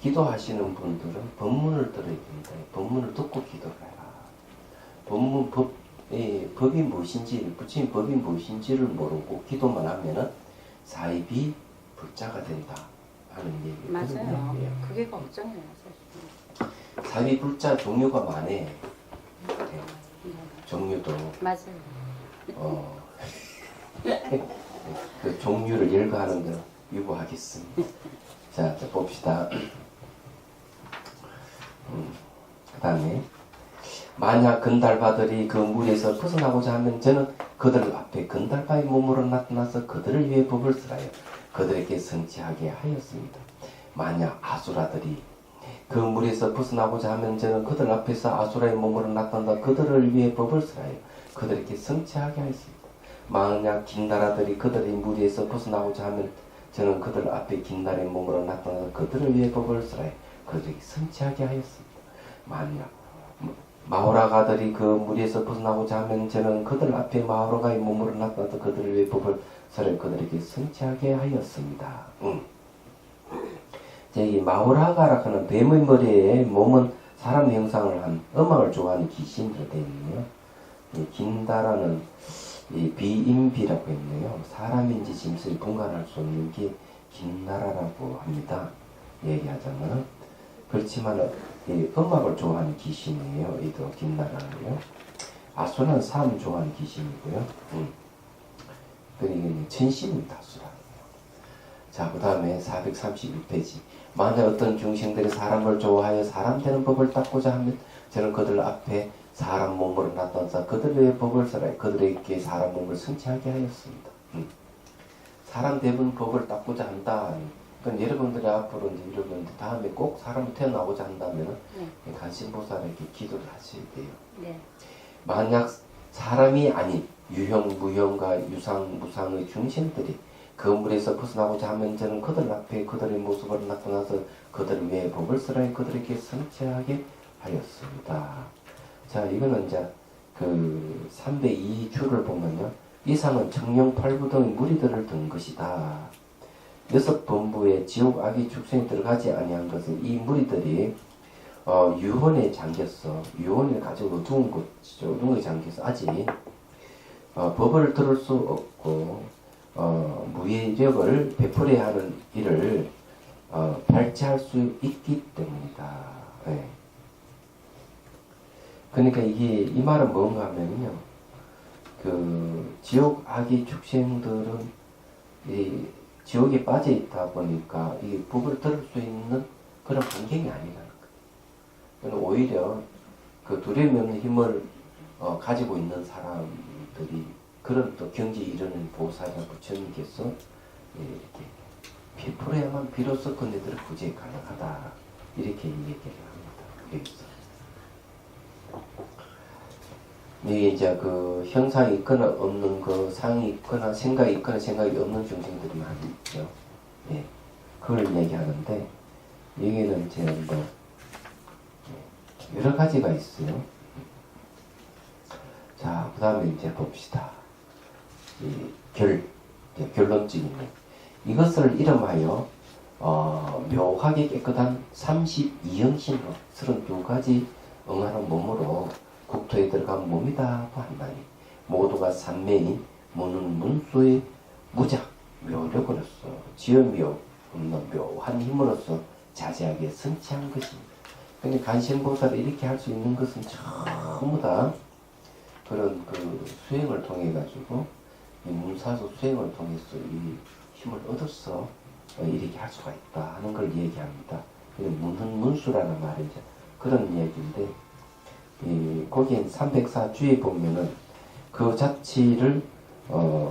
기도하시는 분들은 법문을 들어야 된다. 법문을 듣고 기도를 해라. 법문 법이 무엇인지 부처님 법이 무엇인지를 모르고 기도만 하면은 사입이 불자가 된다 하는 얘기거든요. 맞아요. 예. 그게 걱정이에요. 사실. 사입이 불자 종류가 많네. 예. 종류도 맞아요. 그 종류를 열거하는 데 유보하겠습니다. 자 봅시다. 그 다음에 만약 건달바들이 그 물에서 벗어나고자 하면 저는 그들 앞에 건달바의 몸으로 나타나서 그들을 위해 법을 쓰라요. 그들에게 성취하게 하였습니다. 만약 아수라들이 그 물에서 벗어나고자 하면 저는 그들 앞에서 아수라의 몸으로 나타나서 그들을 위해 법을 쓰라요. 그들에게 성취하게 하였습니다. 만약 긴나라들이 그들의 무리에서 벗어나고자 하면 저는 그들 앞에 긴나라의 몸으로 나타나서 그들을 위해 법을 쓰라요. 그들에게 성취하게 하였습니다. 만약 마오라가들이 그 무리에서 벗어나고자 하면 저는 그들 앞에 마오라가의 몸으로 나타나서 그들을 위해 법을 쓰라요. 그들에게 성취하게 하였습니다. 이 마오라가라 하는 뱀의 머리에 몸은 사람 형상을 한 음악을 좋아하는 귀신으로 되어 있네요. 이 긴다라는 이 비인비라고 했네요. 사람인지 짐승이 분간할 수 없는 게 긴나라라고 합니다. 얘기하자면 그렇지만 이 음악을 좋아하는 귀신이에요. 이도 긴나라는요. 아수라는 사람 좋아하는 귀신이고요. 그리고 천신입니다. 아수라. 자, 그 다음에 436페이지. 만약 어떤 중생들이 사람을 좋아하여 사람 되는 법을 닦고자 하면 저는 그들 앞에 사람 몸으로 나타나서 그들의 법을 쓰라. 그들에게 사람 몸을 성취하게 하였습니다. 사람 대부분 법을 닦고자 한다. 그러니까 여러분들이 앞으로 이제 여러분들 다음에 꼭 사람이 태어나고자 한다면 간신보살에게 기도를 하셔야 돼요. 네. 만약 사람이 아닌 유형, 무형과 유상, 무상의 중생들이 그 물에서 벗어나고자 하면 저는 그들 앞에 그들의 모습으로 나타나서 그들을 위해 법을 쓰라. 그들에게 성취하게 하였습니다. 자, 이거는 이제 그 302주를 보면요. 이상은 청룡 팔부동의 무리들을 든 것이다. 여섯 본부의 지옥 악의 축생에 들어가지 아니한 것은 이 무리들이 유언에 잠겼어. 유언을 가지고 어두운 곳에 잠겨서 아직 법을 들을 수 없고 무예력을 베풀어야 하는 일을 발치할 수 있기 때문이다. 네. 그러니까 이게 이 말은 뭔가 하면요, 그 지옥 악의 축생들은 이 지옥에 빠져 있다 보니까 이 법을 들을 수 있는 그런 환경이 아니라는 거예요. 오히려 그 두려움이 없는 힘을 가지고 있는 사람들이 그런 또 경지 이르는 보살이나 부처님께서 이렇게 베풀어야만 비로소 그네들을 구제 가능하다, 이렇게 얘기를 합니다. 여기서. 이게 이제 그 형상이 있거나 없는 거, 상이 있거나 생각이 있거나 생각이 없는 중생들이 많이 있죠. 예. 그걸 얘기하는데, 여기는 이제 뭐 여러 가지가 있어요. 자, 그 다음에 이제 봅시다. 결론적인 이것을 이름하여 묘하게 깨끗한 32형신으로 32가지 응하는 몸으로 국토에 들어간 몸이다 한다니, 모두가 삼매인 무는 문수의 무작 묘력으로서 지음이 없는 묘한 힘으로서 자세하게 성취한 것입니다. 근데 간신보살이 이렇게 할 수 있는 것은 전부 다 그런 그 수행을 통해 가지고 이 문사수 수행을 통해서 이 힘을 얻어서 이렇게 할 수가 있다 하는 걸 얘기합니다. 문수라는 말이 이제 그런 얘기인데, 거기엔 304주에 보면은 그 자체를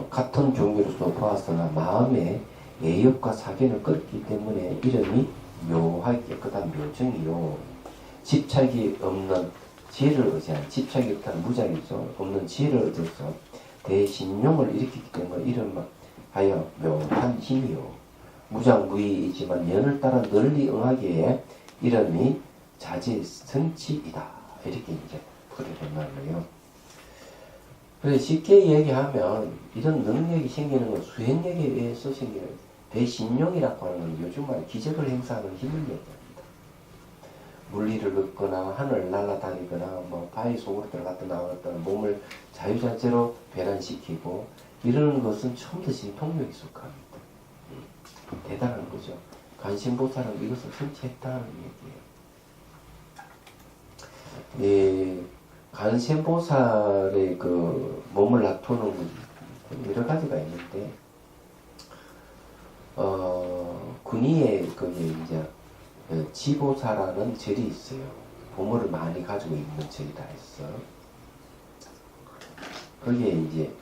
같은 종류로서 보았으나 마음에 애욕과 사견을 끌기 때문에 이름이 묘하게 깨끗한 묘정이요, 집착이 없는 지혜를 의지한, 집착이 없다는 무작이죠. 없는 지혜를 얻어서 대신용을 일으키기 때문에 이름하여 묘한 힘이요, 무장무의이지만 연을 따라 널리 응하기에 이름이 자제성취이다, 이렇게 이제 풀이를 말해요. 그래서 쉽게 얘기하면 이런 능력이 생기는 건 수행력에 의해서 생기는 대신용이라고 하는 건 요즘 말 기적을 행사하는 힘을 얘기합니다. 물리를 얻거나 하늘을 날아다니거나 뭐 바위 속으로 들어갔다 나왔다 몸을 자유자재로 변환시키고 이러는 것은 처음부터 신통력에 속합니다. 대단한 거죠. 관심보살은 이것을 성취했다는 얘기예요. 관세음보살의 그 몸을 나타내는 여러 가지가 있는데, 군위에 거기 이제 지보사라는 절이 있어요. 보물을 많이 가지고 있는 절이다 했어. 거기에 이제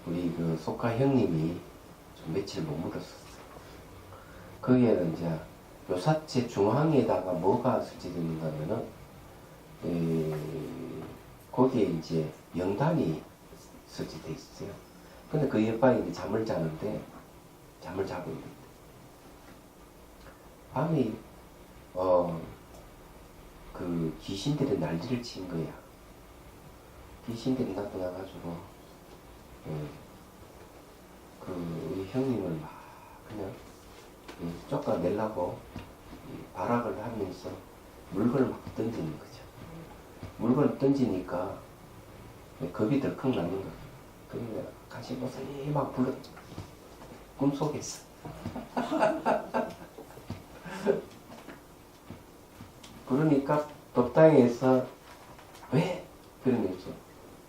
우리 그 소카 형님이 좀 며칠 머물렀었어. 거기에는 이제 요사체 중앙에다가 뭐가 설치되는가 하면은 거기에 이제 영단이 설치되어 있어요. 근데 그 옆방에 이제 잠을 자는데, 잠을 자고 있는데, 밤에, 그 귀신들이 난리를 친 거야. 귀신들이 나타나가지고, 우리 형님을 막 그냥 쫓아내려고 발악을 하면서 물건을 막 던지는 거죠. 물건을 던지니까 겁이 덜컥 나는 거예요. 그러니까 가시보살이 막 불러, 꿈속에서. 그러니까 법당에서 왜? 그러면서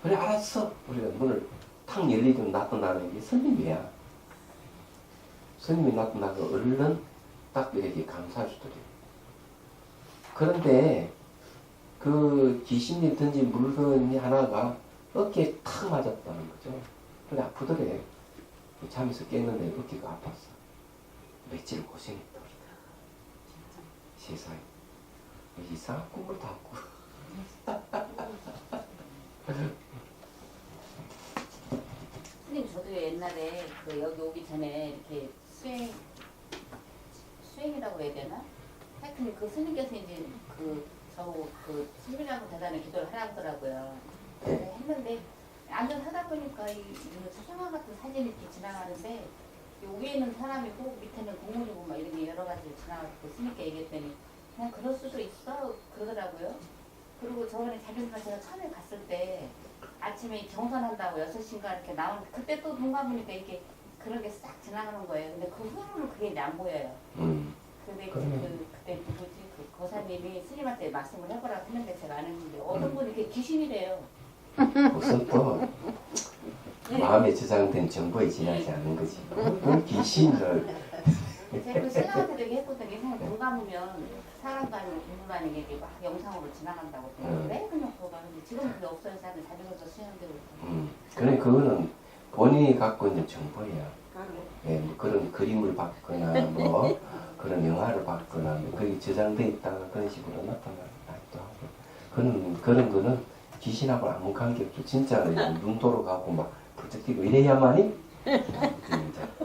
그래 알았어. 우리가 문을 탁 열리면 나타나는 게 스님이야. 스님이 나타나서 얼른 딱 이렇게 감사주더래요. 그런데 그 귀신이 던진 물건이 하나가 어깨에 탁 맞았다는 거죠. 그래 아프더래. 잠에서 깼는데 어깨가 아팠어. 며칠 고생했다. 세상에 이상한 꿈을 다 꾸. 선생님, 저도 옛날에 그 여기 오기 전에 이렇게 수행이라고 해야 되나? 하여튼 그 스님께서 이제 그 저그 신비나무 대단에 기도를 하라더라고요. 네. 했는데 앉아서 하다 보니까 이 초상화 같은 사진이 이렇게 지나가는데 이 위에 있는 사람이고 밑에는 동물이고 막 이런 게 여러 가지 지나가고 있으니까 얘기했더니 그냥 그럴 수도 있어 그러더라고요. 그리고 저번에 자기가 제가 처음에 갔을 때 아침에 정선한다고 6시인가 이렇게 나오는데 그때 또 눈 감으니까 이렇게 그런 게 싹 지나가는 거예요. 근데 그 후로는 그게 이제 안 보여요. 근데 그때 누구지? 그 거사님이 스님한테 말씀을 해보라고 했는데 제가 안 했는데 어떤 분이 이렇게 귀신이래요. 무슨 또 마음에 저장된 정보에 지나지 않는 거지. 뭘 귀신을. 제가 그 신랑한테도 얘기했거든요. 이상하게 눈 감으면 사람도 아니고 동물도 아니게 이렇게 막 영상으로 지나간다고. 왜 그냥 그거 하는데 지금은 그게 없어요. 사람들 자전거도 신앙대로. 그래 그거는 본인이 갖고 있는 정보야. 예, 뭐 그런 그림을 봤거나 뭐 그런 영화를 봤거나 뭐 그게 저장돼 있다가 그런 식으로 나타나기도 하고. 그런 거는 귀신하고 아무 관계 없죠. 진짜 눈 돌아가고 막 불쩍 뛰고 이래야만이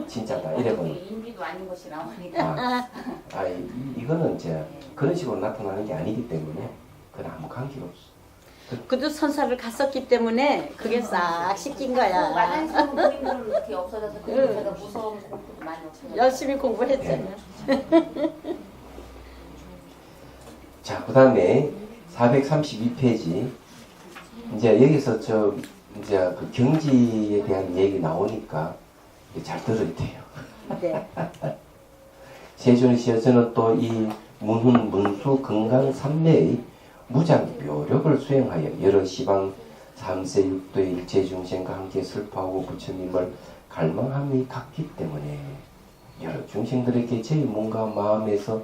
진짜다 이래버려. 인비도 아닌 것이 나오니까. 이거는 이제 그런 식으로 나타나는 게 아니기 때문에 그건 아무 관계가 없어. 그도 선사를 갔었기 때문에 그게 싹 씻긴 거야. 마당에서 그림들은 이렇게 없어져서 그리고 제가 무서운 공부도 많이 없어졌어요. 열심히 공부했잖아. 자, 그 다음에 432페이지. 이제 여기서 이제 그 경지에 대한 얘기 나오니까 잘 들어야 돼요. 네. 세존시여 저는 또 이 문훈, 문수, 건강, 삼매의 무장 묘력을 수행하여 여러 시방 3세 6도의 일체 중생과 함께 슬퍼하고 부처님을 갈망함이 같기 때문에 여러 중생들에게 제 몸과 마음에서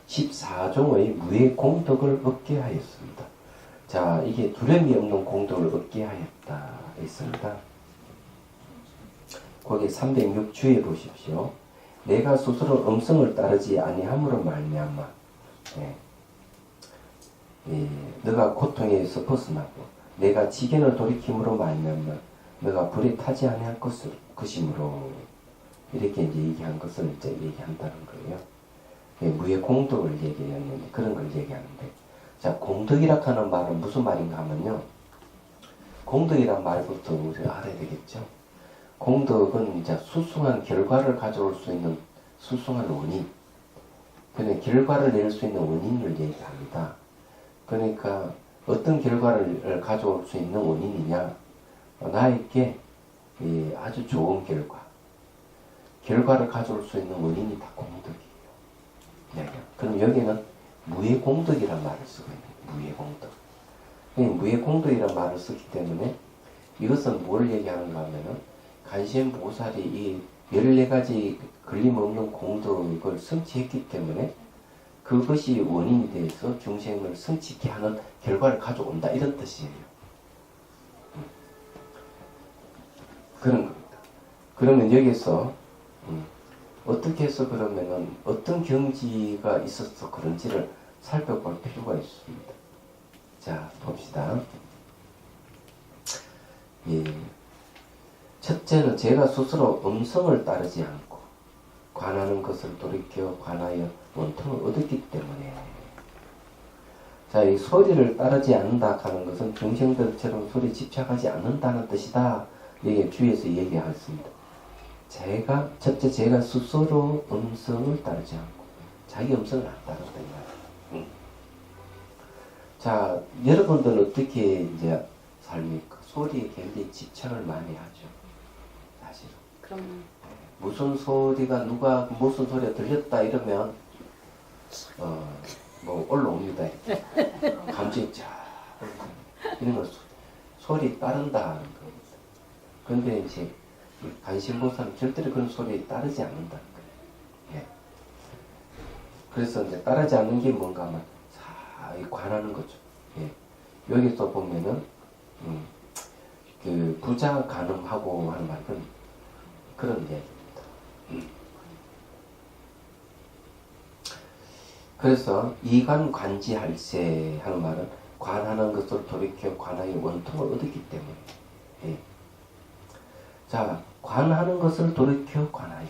14종의 무의 공덕을 얻게 하였습니다. 자, 이게 두려움이 없는 공덕을 얻게 하였다 했습니다. 거기 306주에 보십시오. 내가 스스로 음성을 따르지 아니함으로 말미암아 너가 고통에 섭었으나도 내가 지견을 돌이킴으로 말미암아 너가 불에 타지 아니할 것이므로 이렇게 이제 얘기한 것을 이제 얘기한다는 거예요. 무의 공덕을 얘기했는데 그런 걸 얘기하는데 자 공덕이라 하는 말은 무슨 말인가 하면요. 공덕이란 말부터 우리가 알아야 되겠죠. 공덕은 이제 수승한 결과를 가져올 수 있는 수승한 원인. 그러니까 결과를 낼 수 있는 원인을 얘기합니다. 그러니까 어떤 결과를 가져올 수 있는 원인이냐? 나에게 아주 좋은 결과를 가져올 수 있는 원인이 다 공덕이에요. 그럼 여기는 무의 공덕이란 말을 쓰고 있는 무의 공덕. 무의 공덕이란 말을 쓰기 때문에 이것은 뭘 얘기하는가 하면은 간시행보살이 이 14가지 걸림없는 공덕을 성취했기 때문에 그것이 원인이 돼서 중생을 성취케 하는 결과를 가져온다 이런 뜻이에요. 그런 겁니다. 그러면 여기서 어떻게 해서 그러면은 어떤 경지가 있어서 그런지를 살펴볼 필요가 있습니다. 자 봅시다. 첫째는 제가 스스로 음성을 따르지 않고 관하는 것을 돌이켜 관하여 원통을 얻었기 때문에 자, 이 소리를 따르지 않는다 하는 것은 중생들처럼 소리에 집착하지 않는다는 뜻이다. 이게 주위에서 얘기하였습니다. 첫째 제가 스스로 음성을 따르지 않고 자기 음성을 안 따른다 이 말이에요. 자, 여러분들은 어떻게 이제 삶입니까? 소리에 굉장히 집착을 많이 하죠. 사실은. 그럼 무슨 소리가 누가 무슨 소리가 들렸다 이러면 뭐 올라옵니다. 감정이 쫙 이런 걸 소리 따른다 하는 겁니다. 근데 이제 간신보살은 절대로 그런 소리에 따르지 않는다는 거예요. 예. 그래서 이제 따르지 않는 게 뭔가 하면 사이 관하는 거죠. 예. 여기서 보면은 그 부자 간음하고 하는 말은 그런 얘기입니다. 그래서 이관관지할세 하는 말은 관하는 것을 돌이켜 관하여 원통을 얻었기 때문에 예. 자 관하는 것을 돌이켜 관하여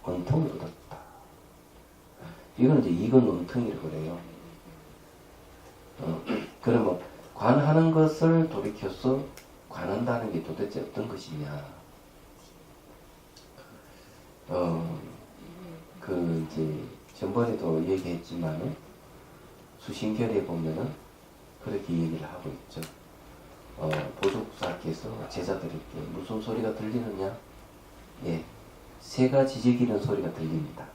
원통을 얻었다. 이건 이제 이건 원통이라고 그래요. 그러면 관하는 것을 돌이켜서 관한다는 게 도대체 어떤 것이냐? 그 이제 전번에도 얘기했지만은 수신결에 보면은 그렇게 얘기를 하고 있죠. 보조국사께서 제자들에게 무슨 소리가 들리느냐? 예, 새가 지저귀는 소리가 들립니다.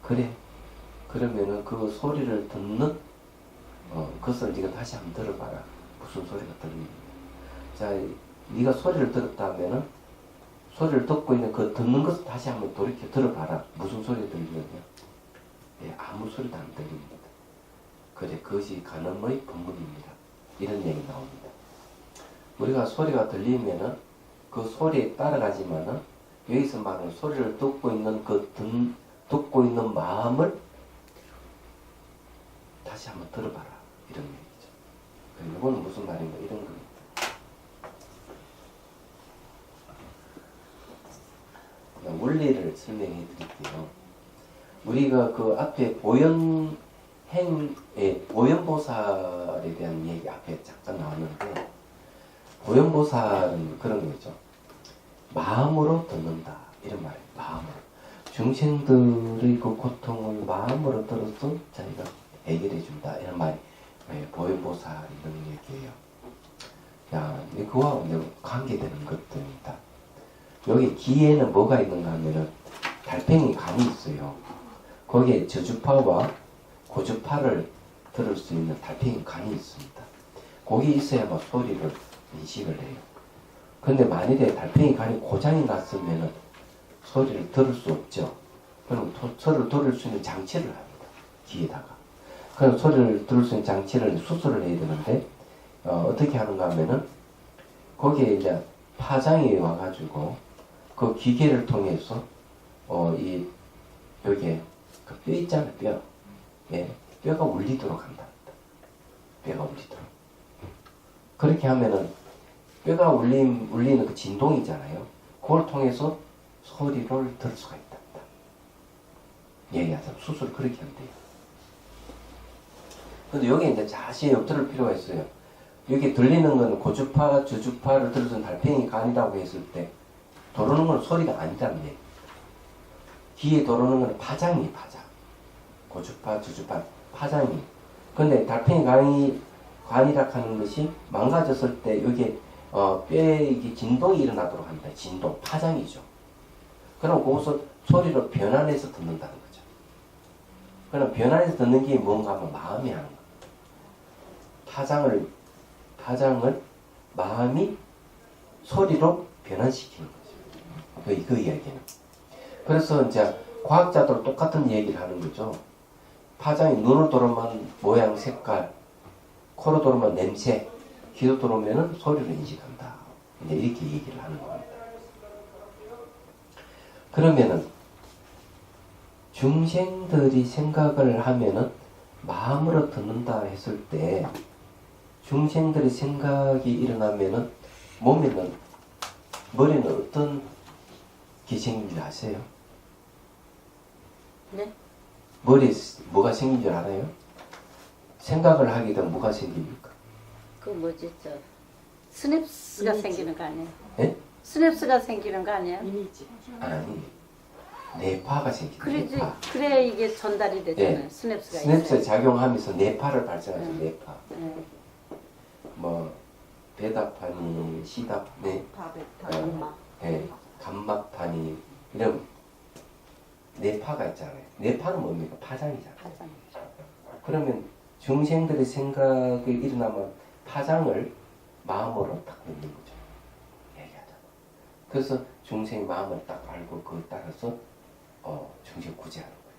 그래. 그러면은 그 소리를 듣는 그것을 네가 다시 한번 들어봐라. 무슨 소리가 들리느냐? 자, 네가 소리를 들었다면은 소리를 듣고 있는 그 듣는 것을 다시 한번 돌이켜 들어봐라. 무슨 소리가 들리느냐? 예, 아무 소리도 안 들립니다. 그래, 그것이 간음의 본문입니다. 이런 얘기 나옵니다. 우리가 소리가 들리면은 그 소리에 따라가지만은 여기서 말하는 소리를 듣고 있는 듣고 있는 마음을 다시 한번 들어봐라. 이런 얘기죠. 이거는 무슨 말인가 이런 겁니다. 원리를 설명해 드릴게요. 우리가 그 앞에 보현보살에 대한 얘기 앞에 잠깐 나왔는데, 보현보살은 그런 거죠. 마음으로 듣는다. 이런 말이에요. 마음으로. 중생들의 그 고통을 마음으로 들어서 자기가 해결해 준다. 이런 말이 보현보살 이런 얘기예요. 야, 그와 관계되는 것들입니다. 여기 기에는 뭐가 있는가 하면은 달팽이 간이 있어요. 거기에 저주파와 고주파를 들을 수 있는 달팽이 간이 있습니다. 거기 있어야만 소리를 인식을 해요. 근데 만일에 달팽이 간이 고장이 났으면은 소리를 들을 수 없죠. 그럼 소리를 들을 수 있는 장치를 합니다. 귀에다가. 그럼 소리를 들을 수 있는 장치를 수술을 해야 되는데, 어떻게 하는가 하면은 거기에 이제 파장이 와가지고 그 기계를 통해서 여기에 그 뼈 있잖아요. 뼈. 예, 뼈가 울리도록 한답니다. 뼈가 울리도록. 그렇게 하면은 뼈가 울리는 그 진동이잖아요. 그걸 통해서 소리를 들을 수가 있답니다. 얘기하자면 수술을 그렇게 하면 돼요. 근데 여기 이제 자세히 엿들을 필요가 있어요. 여기 들리는 건 고주파, 저주파를 들어서 달팽이 간이라고 했을 때 도르는 건 소리가 아니라는 얘기. 귀에 도르는 건 파장이 파장. 고주파, 저주파, 파장이. 근데 달팽이 관이라 하는 것이 망가졌을 때 여기에 뼈에 진동이 일어나도록 합니다. 진동, 파장이죠. 그럼 그것을 소리로 변환해서 듣는다는 거죠. 그럼 변환해서 듣는 게 뭔가 하면 마음이 하는 거예요. 파장을 마음이 소리로 변환시키는 거죠. 그 이야기는. 그래서 이제 과학자들 똑같은 얘기를 하는 거죠. 파장이 눈으로 들어오면 모양, 색깔, 코로 들어오면 냄새, 귀로 들어오면 소리를 인식한다. 이제 이렇게 얘기를 하는 겁니다. 그러면은 중생들이 생각을 하면은 마음으로 듣는다 했을 때 중생들의 생각이 일어나면은 머리는 어떤 게 생긴 줄 아세요? 네? 머리에 뭐가 생긴 줄 알아요? 생각을 하게 되면 뭐가 생깁니까? 그 뭐지 스냅스가 생기는 거 아니에요? 예? 스냅스가 생기는 거 아니에요? 이미지. 아니, 뇌파가 생깁니다. 그래지, 뇌파. 그래 이게 전달이 되잖아요. 예. 스냅스가 스냅스 있어요. 작용하면서 뇌파를 발생하죠. 뇌파. 네. 뭐 베다파니, 시다파니, 파베타, 엄마. 예, 감마파니 이런 뇌파가 있잖아요. 뇌파는 뭡니까? 파장이잖아요. 가장. 그러면 중생들의 생각이 일어나면 파장을 마음으로 딱 넣는 거죠. 얘기하자면. 그래서 중생의 마음을 딱 알고 그걸 따라서 중생 구제하는 거예요.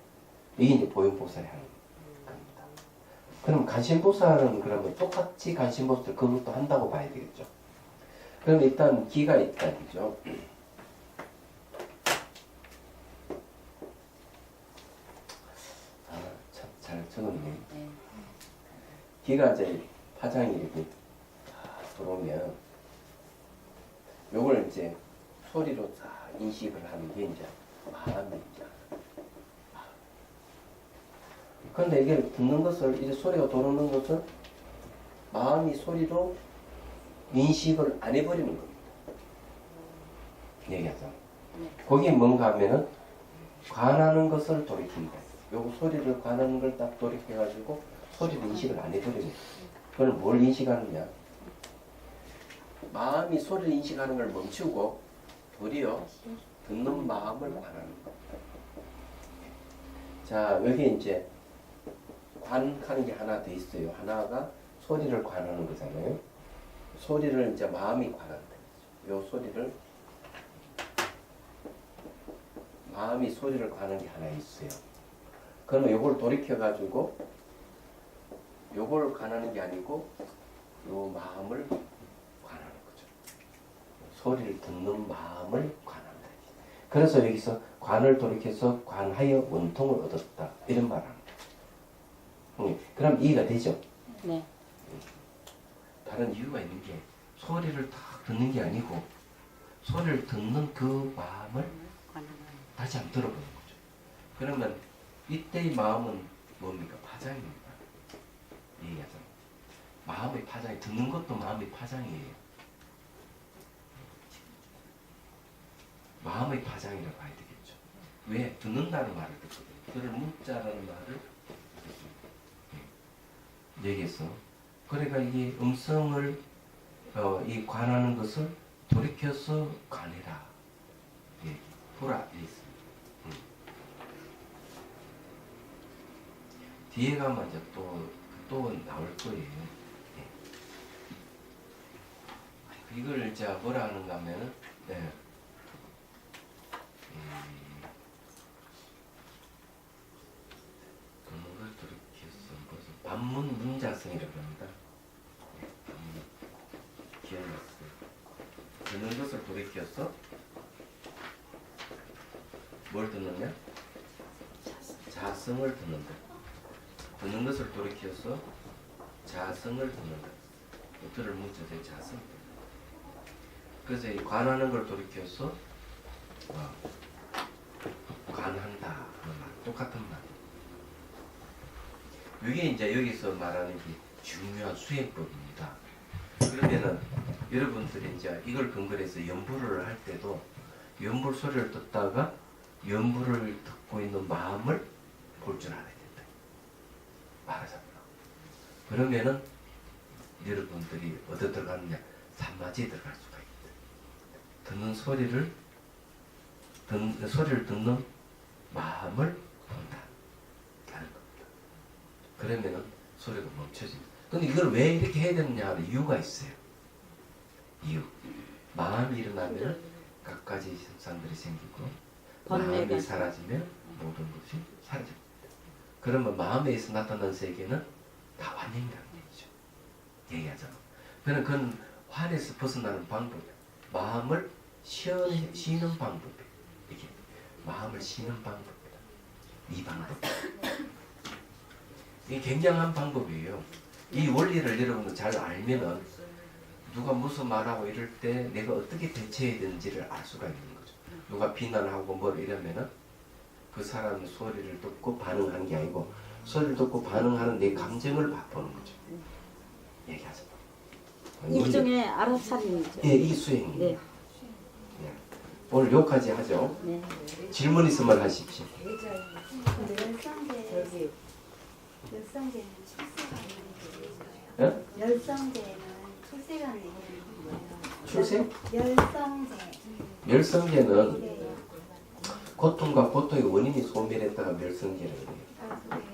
이게 이제 보현보살이 하는 겁니다. 그럼 간신보살은 그러면 똑같이 간신보살 그것도 한다고 봐야 되겠죠. 그럼 일단 기가 있다 그죠. 참 잘 적었네. 네. 기가 이제 파장이 이렇게 들어오면 요걸 이제 소리로 다 인식을 하는 게 이제 마음입니다. 그런데 이게 듣는 것을 이제 소리가 들어오는 것을 마음이 소리로 인식을 안 해버리는 겁니다. 얘기하자. 거기 뭔가 하면은 관하는 것을 돌이킨다. 요 소리를 관하는 걸 딱 돌이켜가지고 소리를 인식을 안 해버리는 거예요. 그건 뭘 인식하느냐? 마음이 소리를 인식하는 걸 멈추고 도리어 듣는 마음을 관하는 거예요. 자, 여기 이제 관하는 게 하나 더 있어요. 하나가 소리를 관하는 거잖아요. 소리를 이제 마음이 관한다. 요 소리를 마음이 소리를 관하는 게 하나 있어요. 그러면 요걸 돌이켜가지고 요걸 관하는 게 아니고 요 마음을 관하는 거죠. 소리를 듣는 마음을 관한다. 그래서 여기서 관을 돌이켜서 관하여 원통을 얻었다. 이런 말을 합니다. 그럼 이해가 되죠? 네. 다른 이유가 있는 게 소리를 딱 듣는 게 아니고 소리를 듣는 그 마음을 다시 한번 들어보는 거죠. 그러면 이때의 마음은 뭡니까? 파장입니다. 얘기하자면 마음의 파장이, 듣는 것도 마음의 파장이에요. 마음의 파장이라고 봐야 되겠죠. 왜? 듣는다는 말을 듣거든요. 들을 묻자라는 말을 얘기해서, 그러니까 이 음성을 이 관하는 것을 돌이켜서 관해라. 예, 돌아 있습니다. 뒤에 가면 이제 또 나올 거예요. 예. 이걸 이제 뭐라 하는가 하면은, 네. 그걸 돌이켜서 무슨 반문 문자성이라고 합니다. 기억났어요. 듣는 것을 돌이켜서 뭘 듣느냐? 자성을 듣는다. 듣는 것을 돌이켜서 자성을 듣는다. 들을 묻혀서 자성. 그래서 이 관하는 걸 돌이켜서 관한다 하는 말, 똑같은 말. 이게 이제 여기서 말하는 게 중요한 수행법입니다. 그러면은 여러분들이 이제 이걸 근거로 해서 연불을 할 때도 연불 소리를 듣다가 연불을 듣고 있는 마음을 볼 줄 알아야 된다. 말하자면. 그러면은 여러분들이 어디 들어가느냐? 산마지에 들어갈 수가 있다. 듣는 소리를 듣는 마음을 본다. 라는 겁니다. 그러면은 소리가 멈춰집니다. 근데 이걸 왜 이렇게 해야 되느냐 하는 이유가 있어요. 이유. 마음이 일어나면 갖가지 현상들이 생기고 마음이 사라지면 모든 것이 사라집니다. 그러면 마음에서 나타난 세계는 다 환영이라는 얘기죠. 얘기하자면. 그건 환에서 벗어나는 방법이에요. 마음을 쉬는 방법이에요. 이게 마음을 쉬는 방법이다. 이 방법. 이게 굉장한 방법이에요. 이 원리를 여러분들 잘 알면은 누가 무슨 말하고 이럴 때 내가 어떻게 대처해야 되는지를 알 수가 있는 거죠. 누가 비난하고 뭘 이러면은 그 사람의 소리를 듣고 반응하는 게 아니고 소리를 듣고 반응하는 내 감정을 맛보는 거죠. 얘기하자. 일종의 알아차림이죠. 예, 이 수행입니다. 네. 예. 오늘 여기까지 하죠. 네. 질문 있으면 하십시오. 열성제는 출세가 있는 게 예? 뭐예요? 열성제는 출세가 있는 게 뭐예요? 출생? 열성제. 멸성제는 네. 고통과 고통의 원인이 소멸했다가 멸성제라고 해요. 아, 그게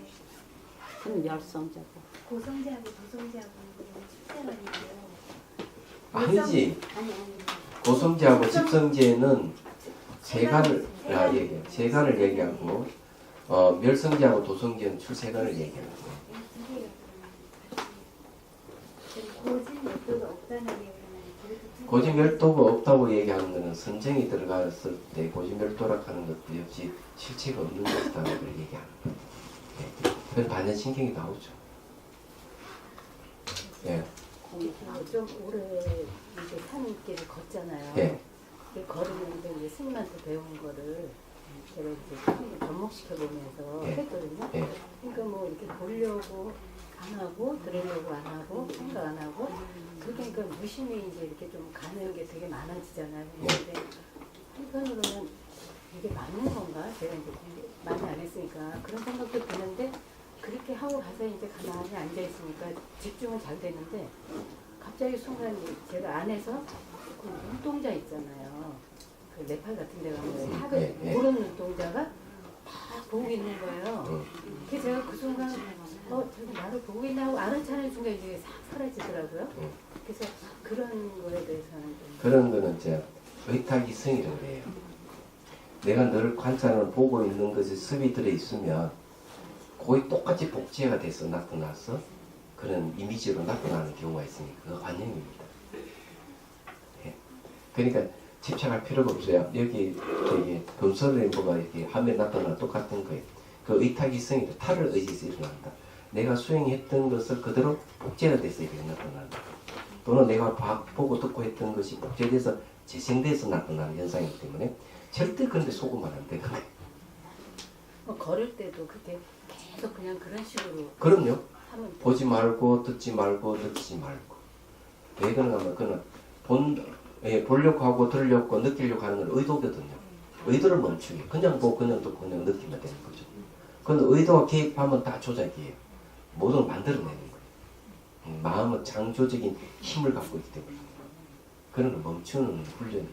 그건 열성자고. 고성제하고 도성제하고 출세가 있는데요. 아니지. 아니. 고성제하고 집성제는 세간을 얘기하고 멸성제하고 도성제는 출세간을 얘기하고. 고진멸도가 없다는 얘기는 고지멸도가 없다고 얘기하는 것은 선정이 들어갔을 때 고지멸도라 하는 것도 역시 실체가 없는 것이라는 걸 얘기하는 거예요. 예. 그건 반전신경이 나오죠. 예. 좀 오래 이제 산길을 걷잖아요. 예. 걸으면서 이제 스님한테 배운 거를 제가 이제 접목시켜 보면서 예. 했거든요. 예. 그러니까 뭐 이렇게 보려고 안 하고 들으려고 안 하고 생각 안 하고 그렇게 그러니까 무심히 이제 이렇게 좀 가는 게 되게 많아지잖아요. 근데 한편으로는 이게 맞는 건가? 제가 이제 많이 안 했으니까 그런 생각도 드는데 그렇게 하고 가서 이제 가만히 앉아 있으니까 집중은 잘 되는데 갑자기 순간 제가 안에서 그 눈동자 있잖아요. 그 네팔 같은 데 가면 탑에 모르는 눈동자가 다 보고 있는 거예요. 그래서 제가 그 순간 저기 나를 보고 있나 하고 알아차리는 순간 이게 싹 사라지더라고요. 그래서 그런 거에 대해서는 좀 그런 거는 이제 의탁이성이라고 해요. 내가 너를 관찰을 보고 있는 것이 습이 들어 있으면 거의 똑같이 복제가 돼서 나타나서 그런 이미지로 나타나는 경우가 있으니까 그거 관념입니다. 예. 그러니까 집착할 필요가 없어요. 여기 저기 금설의 뭐가 이렇게 화면에 나타나는 똑같은 거예요. 그 의탁이성이 탈을 의지해서 일어난다. 내가 수행했던 것을 그대로 복제가 돼서 이렇게 나타난다. 또는 내가 보고 듣고 했던 것이 복제돼서 재생돼서 나타나는 현상이기 때문에 절대 그런데 속으면 안 되는 거예요. 걸을 때도 그렇게 계속 그냥 그런 식으로 그럼요. 하면 보지 말고 듣지 말고 느끼지 말고. 왜 그런가 하면 그는 보려고 하고 들으려고 느끼려고 하는 건 의도거든요. 의도를 멈추게. 그냥 보고 그냥 듣고 그냥 느끼면 되는 거죠. 그런데 의도가 개입하면 다 조작이에요. 모든 걸 만들어내는 거예요. 마음은 창조적인 힘을 갖고 있기 때문에 그런 걸 멈추는 훈련이